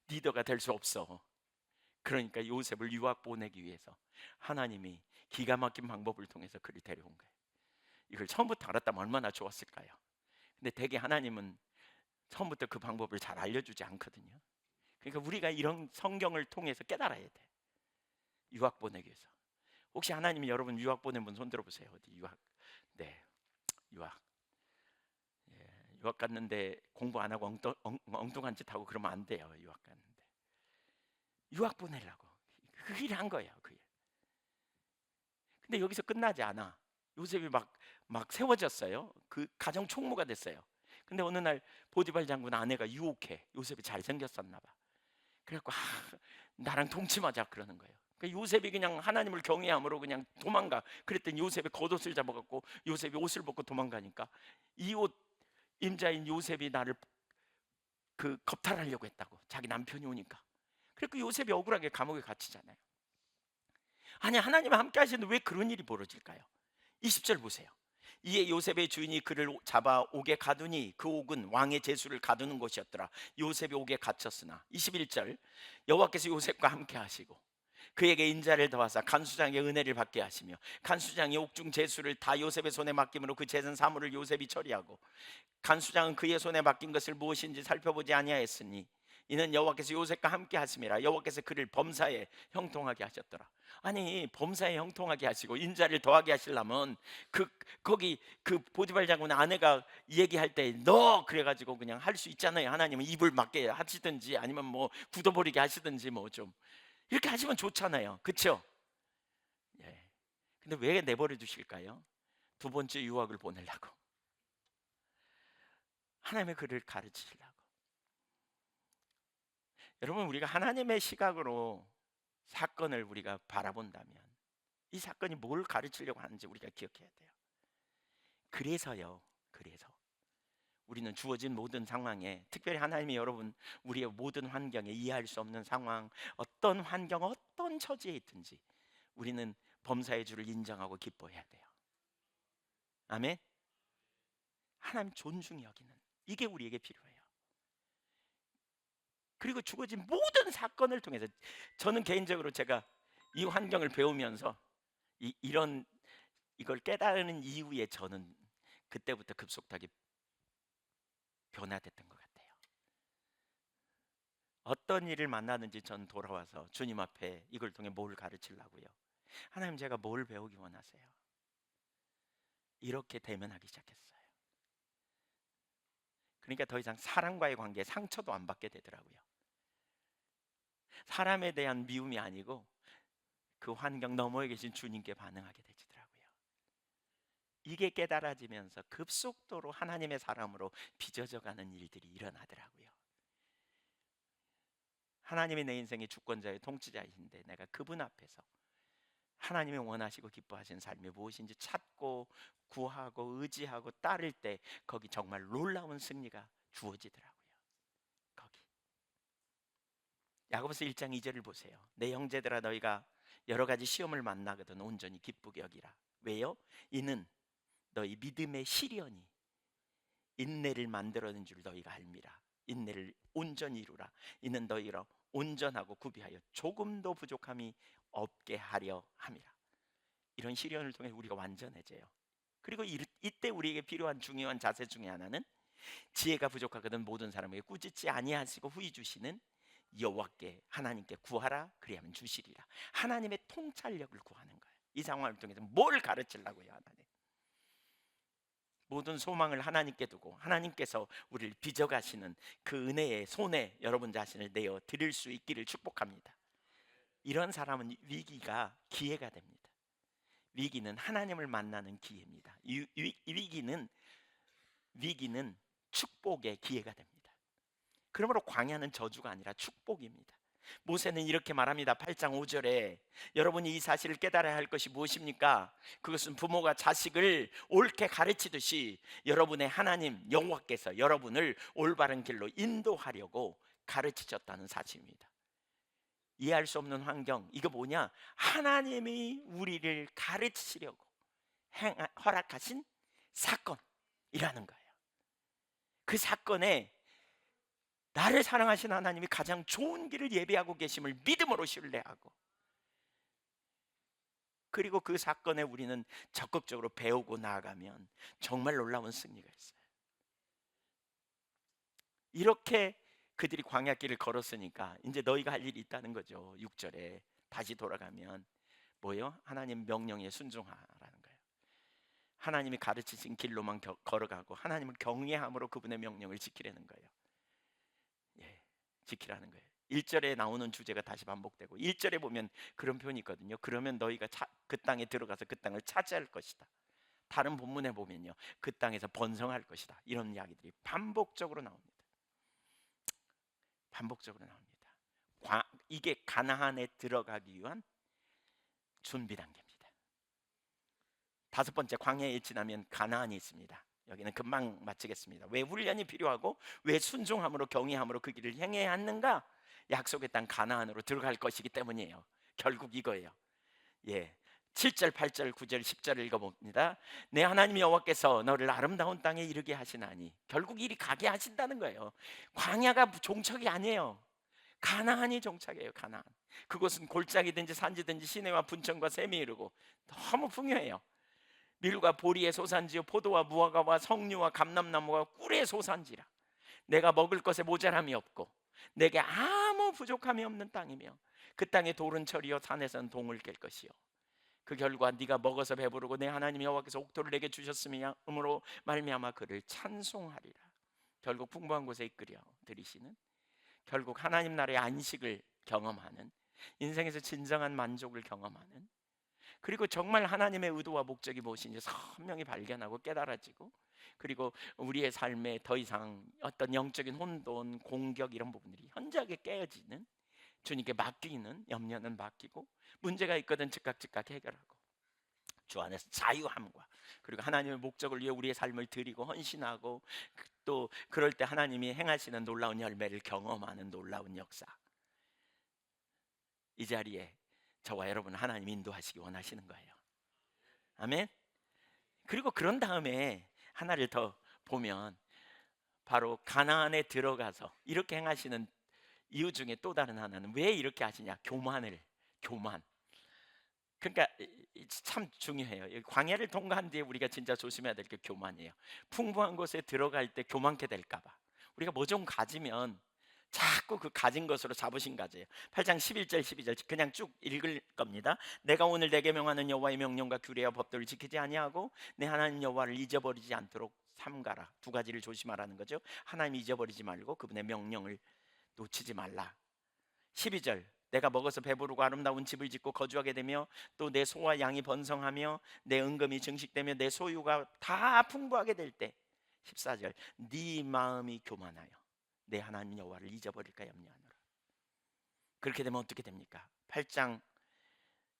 리더가 될 수 없어. 그러니까 요셉을 유학 보내기 위해서 하나님이 기가 막힌 방법을 통해서 그를 데려온 거예요. 이걸 처음부터 알았다면 얼마나 좋았을까요? 근데 대개 하나님은 처음부터 그 방법을 잘 알려주지 않거든요. 그러니까 우리가 이런 성경을 통해서 깨달아야 돼. 유학 보내기 위해서. 혹시 하나님이 여러분 유학 보낸 분 손 들어보세요. 어디 유학? 네, 유학. 예, 유학 갔는데 공부 안 하고 엉뚱한 짓 하고 그러면 안 돼요. 유학 갔는데 유학 보내려고 그 일 한 거예요. 그 일. 근데 여기서 끝나지 않아. 요셉이 막 세워졌어요. 그 가정 총무가 됐어요. 근데 어느 날 보디발 장군 아내가 유혹해. 요셉이 잘생겼었나 봐. 그래갖고 나랑 동침하자 그러는 거예요. 그러니까 요셉이 그냥 하나님을 경외함으로 그냥 도망가. 그랬더니 요셉의 겉옷을 잡아갖고 요셉이 옷을 벗고 도망가니까 이 옷 임자인 요셉이 나를 그 겁탈하려고 했다고, 자기 남편이 오니까. 그래서 요셉이 억울하게 감옥에 갇히잖아요. 아니 하나님 함께 하시는데 왜 그런 일이 벌어질까요? 20절 보세요. 이에 요셉의 주인이 그를 잡아 옥에 가두니 그 옥은 왕의 제수를 가두는 곳이었더라. 요셉이 옥에 갇혔으나 21절, 여호와께서 요셉과 함께 하시고 그에게 인자를 더하사 간수장의 은혜를 받게 하시며 간수장이 옥중 제수를 다 요셉의 손에 맡김으로 그 제선 사물을 요셉이 처리하고 간수장은 그의 손에 맡긴 것을 무엇인지 살펴보지 아니하였으니 이는 여호와께서 요셉과 함께 하심이라. 여호와께서 그를 범사에 형통하게 하셨더라. 아니 범사에 형통하게 하시고 인자를 더하게 하시려면 거기 그 보디발 장군 아내가 얘기할 때 너 그래가지고 그냥 할 수 있잖아요. 하나님은 입을 막게 하시든지 아니면 뭐 굳어버리게 하시든지 뭐 좀 이렇게 하시면 좋잖아요. 그렇죠? 예. 근데 왜 내버려 두실까요? 두 번째 유학을 보내려고, 하나님의 그를 가르치시려고. 여러분 우리가 하나님의 시각으로 사건을 우리가 바라본다면 이 사건이 뭘 가르치려고 하는지 우리가 기억해야 돼요. 그래서 우리는 주어진 모든 상황에, 특별히 하나님이 여러분 우리의 모든 환경에 이해할 수 없는 상황, 어떤 환경, 어떤 처지에 있든지 우리는 범사의 주를 인정하고 기뻐해야 돼요. 아멘. 하나님 존중히 여기는 이게 우리에게 필요해요. 그리고 주어진 모든 사건을 통해서 저는 개인적으로 제가 이 환경을 배우면서 이런 이걸 깨달은 이후에 저는 그때부터 급속하게 변화됐던 것 같아요. 어떤 일을 만나든지 전 돌아와서 주님 앞에 이걸 통해 뭘 가르치려고요? 하나님, 제가 뭘 배우기 원하세요? 이렇게 대면하기 시작했어요. 그러니까 더 이상 사람과의 관계에 상처도 안 받게 되더라고요. 사람에 대한 미움이 아니고 그 환경 너머에 계신 주님께 반응하게 되더라고요. 이게 깨달아지면서 급속도로 하나님의 사람으로 빚어져가는 일들이 일어나더라고요. 하나님이 내 인생의 주권자의 통치자이신데 내가 그분 앞에서 하나님이 원하시고 기뻐하시는 삶이 무엇인지 찾고 구하고 의지하고 따를 때 거기 정말 놀라운 승리가 주어지더라고요. 거기 야고보서 1장 2절을 보세요. 내 형제들아, 너희가 여러 가지 시험을 만나거든 온전히 기쁘게 여기라. 왜요? 이는 너희 믿음의 시련이 인내를 만들어낸 줄 너희가 알미라. 인내를 온전히 이루라. 이는 너희로 온전하고 구비하여 조금도 부족함이 없게 하려 함이라. 이런 시련을 통해 우리가 완전해져요. 그리고 이때 우리에게 필요한 중요한 자세 중에 하나는 지혜가 부족하거든 모든 사람에게 꾸짖지 아니하시고 후히 주시는 여호와께 하나님께 구하라, 그리하면 주시리라. 하나님의 통찰력을 구하는 거예요. 이 상황을 통해서 뭘 가르치려고요? 하나님 모든 소망을 하나님께 두고 하나님께서 우리를 빚어가시는 그 은혜의 손에 여러분 자신을 내어 드릴 수 있기를 축복합니다. 이런 사람은 위기가 기회가 됩니다. 위기는 하나님을 만나는 기회입니다. 위기는 축복의 기회가 됩니다. 그러므로 광야는 저주가 아니라 축복입니다. 모세는 이렇게 말합니다. 8장 5절에 여러분이 이 사실을 깨달아야 할 것이 무엇입니까? 그것은 부모가 자식을 옳게 가르치듯이 여러분의 하나님 여호와께서 여러분을 올바른 길로 인도하려고 가르치셨다는 사실입니다. 이해할 수 없는 환경, 이거 뭐냐? 하나님이 우리를 가르치시려고 허락하신 사건이라는 거예요. 그 사건에 나를 사랑하신 하나님이 가장 좋은 길을 예비하고 계심을 믿음으로 신뢰하고, 그리고 그 사건에 우리는 적극적으로 배우고 나아가면 정말 놀라운 승리가 있어요. 이렇게 그들이 광야길을 걸었으니까 이제 너희가 할 일이 있다는 거죠. 6절에 다시 돌아가면 뭐예요? 하나님 명령에 순종하라는 거예요. 하나님이 가르치신 길로만 걸어가고 하나님을 경외함으로 그분의 명령을 지키라는 거예요. 예, 지키라는 거예요. 1절에 나오는 주제가 다시 반복되고 1절에 보면 그런 표현이 있거든요. 그러면 너희가 그 땅에 들어가서 그 땅을 차지할 것이다. 다른 본문에 보면요, 그 땅에서 번성할 것이다. 이런 이야기들이 반복적으로 나옵니다. 반복적으로 나옵니다. 이게 가나안에 들어가기 위한 준비 단계입니다. 다섯 번째, 광야에 지나면 가나안이 있습니다. 여기는 금방 마치겠습니다. 왜 훈련이 필요하고 왜 순종함으로 경외함으로 그 길을 행해야 하는가? 약속의 땅 가나안으로 들어갈 것이기 때문이에요. 결국 이거예요. 예. 7절, 8절, 9절, 10절을 읽어봅니다. 내 하나님 여호와께서 너를 아름다운 땅에 이르게 하시나니, 결국 이리 가게 하신다는 거예요. 광야가 종착이 아니에요. 가나안이 종착이에요. 가나안. 그곳은 골짜기든지 산지든지 시내와 분천과 샘이 이르고 너무 풍요해요. 밀과 보리의 소산지요 포도와 무화과와 석류와 감람나무와 꿀의 소산지라. 내가 먹을 것에 모자람이 없고 내게 아무 부족함이 없는 땅이며 그 땅의 돌은 철이요 산에서는 동을 깰 것이요 그 결과 네가 먹어서 배부르고 내 하나님 여호와께서 옥토를 내게 주셨음으로 말미암아 그를 찬송하리라. 결국 풍부한 곳에 이끌어 들이시는, 결국 하나님 나라의 안식을 경험하는, 인생에서 진정한 만족을 경험하는, 그리고 정말 하나님의 의도와 목적이 무엇인지 선명히 발견하고 깨달아지고, 그리고 우리의 삶에 더 이상 어떤 영적인 혼돈, 공격 이런 부분들이 현저하게 깨어지는, 주님께 맡기는, 염려는 맡기고 문제가 있거든 즉각 해결하고 주 안에서 자유함과, 그리고 하나님의 목적을 위해 우리의 삶을 드리고 헌신하고, 또 그럴 때 하나님이 행하시는 놀라운 열매를 경험하는 놀라운 역사. 이 자리에 저와 여러분 하나님 인도하시기 원하시는 거예요. 아멘. 그리고 그런 다음에 하나를 더 보면 바로 가나안에 들어가서 이렇게 행하시는 이유 중에 또 다른 하나는 왜 이렇게 하시냐? 교만. 그러니까 참 중요해요. 이 광야를 통과한 뒤에 우리가 진짜 조심해야 될 게 교만이에요. 풍부한 곳에 들어갈 때 교만케 될까 봐. 우리가 뭐 좀 가지면 자꾸 그 가진 것으로 자부심 가져요. 8장 11절 12절 그냥 쭉 읽을 겁니다. 내가 오늘 내게 명하는 여호와의 명령과 규례와 법도를 지키지 아니하고 내 하나님 여호와를 잊어버리지 않도록 삼가라. 두 가지를 조심하라는 거죠. 하나님 잊어버리지 말고 그분의 명령을 놓치지 말라. 12절 내가 먹어서 배부르고 아름다운 집을 짓고 거주하게 되며 또 내 소와 양이 번성하며 내 은금이 증식되며 내 소유가 다 풍부하게 될 때 14절 네 마음이 교만하여 내 하나님 여호와를 잊어버릴까 염려하노라. 그렇게 되면 어떻게 됩니까? 8장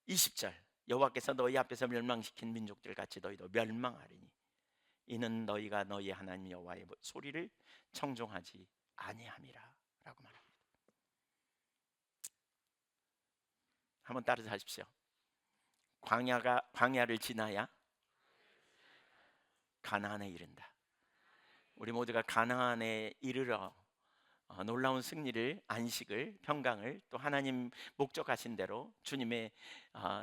20절 여호와께서 너희 앞에서 멸망시킨 민족들 같이 너희도 멸망하리니 이는 너희가 너희 하나님 여호와의 소리를 청종하지 아니함이라 라고 말합니다. 한번 따라서 하십시오. 광야를 지나야 가나안에 이른다. 우리 모두가 가나안에 이르러 놀라운 승리를, 안식을, 평강을 또 하나님 목적하신 대로 주님의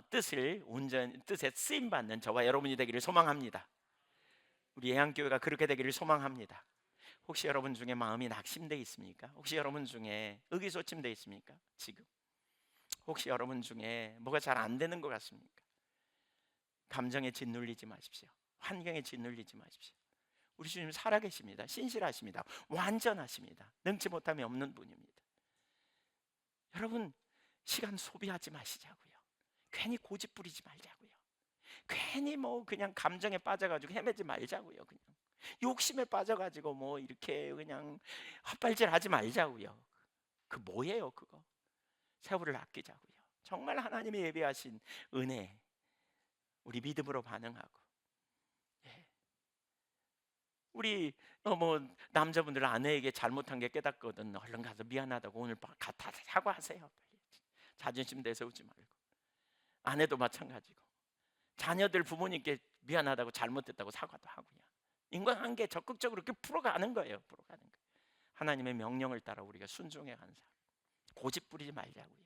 뜻에 쓰임 받는 저와 여러분이 되기를 소망합니다. 우리 예한교회가 그렇게 되기를 소망합니다. 혹시 여러분 중에 마음이 낙심되어 있습니까? 혹시 여러분 중에 의기소침되어 있습니까? 지금 혹시 여러분 중에 뭐가 잘 안 되는 것 같습니까? 감정에 짓눌리지 마십시오. 환경에 짓눌리지 마십시오. 우리 주님 살아계십니다. 신실하십니다. 완전하십니다. 능치 못함이 없는 분입니다. 여러분 시간 소비하지 마시자고요. 괜히 고집 부리지 말자고요. 괜히 뭐 그냥 감정에 빠져가지고 헤매지 말자고요. 그냥 욕심에 빠져가지고 뭐 이렇게 그냥 헛발질하지 말자고요. 그 뭐예요 그거? 세월을 아끼자고요. 정말 하나님이 예비하신 은혜 우리 믿음으로 반응하고 우리 뭐 남자분들 아내에게 잘못한 게 깨닫거든 얼른 가서 미안하다고 오늘 가서 사과하세요. 빨리. 자존심 내세우지 말고 아내도 마찬가지고 자녀들 부모님께 미안하다고 잘못했다고 사과도 하고요. 인간관계 적극적으로 이렇게 풀어가는 거예요. 풀어가는 거예요. 하나님의 명령을 따라 우리가 순종해 가는 삶. 고집 부리지 말자고요.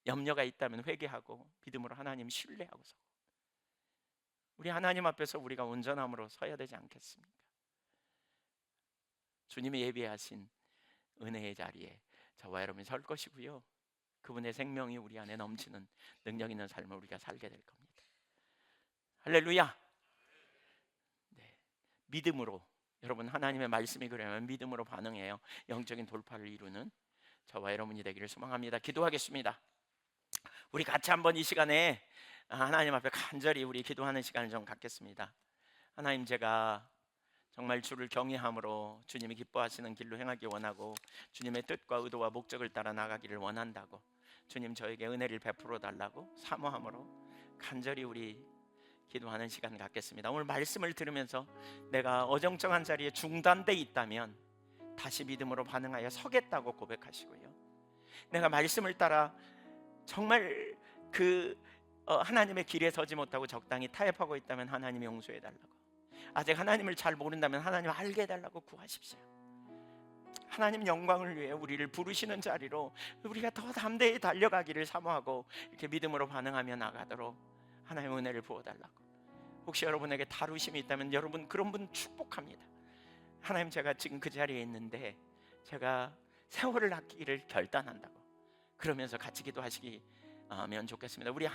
염려가 있다면 회개하고 믿음으로 하나님 신뢰하고 서고 우리 하나님 앞에서 우리가 온전함으로 서야 되지 않겠습니까? 주님이 예비하신 은혜의 자리에 저와 여러분이 설 것이고요. 그분의 생명이 우리 안에 넘치는 능력 있는 삶을 우리가 살게 될 겁니다. 할렐루야. 네. 믿음으로 여러분 하나님의 말씀이 그러면 믿음으로 반응해요. 영적인 돌파를 이루는 저와 여러분이 되기를 소망합니다. 기도하겠습니다. 우리 같이 한번 이 시간에 하나님 앞에 간절히 우리 기도하는 시간을 좀 갖겠습니다. 하나님 제가 정말 주를 경외함으로 주님이 기뻐하시는 길로 행하기 원하고 주님의 뜻과 의도와 목적을 따라 나가기를 원한다고 주님 저에게 은혜를 베풀어 달라고 사모함으로 간절히 우리 기도하는 시간 갖겠습니다. 오늘 말씀을 들으면서 내가 어정쩡한 자리에 중단돼 있다면 다시 믿음으로 반응하여 서겠다고 고백하시고요. 내가 말씀을 따라 정말 하나님의 길에 서지 못하고 적당히 타협하고 있다면 하나님 용서해 달라고 아직 하나님을 잘 모른다면 하나님 알게 해달라고 구하십시오. 하나님 영광을 위해 우리를 부르시는 자리로 우리가 더 담대히 달려가기를 사모하고 이렇게 믿음으로 반응하며 나가도록 하나님의 은혜를 부어달라고. 혹시 여러분에게 다루심이 있다면 여러분 그런 분 축복합니다. 하나님 제가 지금 그 자리에 있는데 제가 세월을 아끼기를 결단한다고 그러면서 같이 기도하시면 좋겠습니다. 우리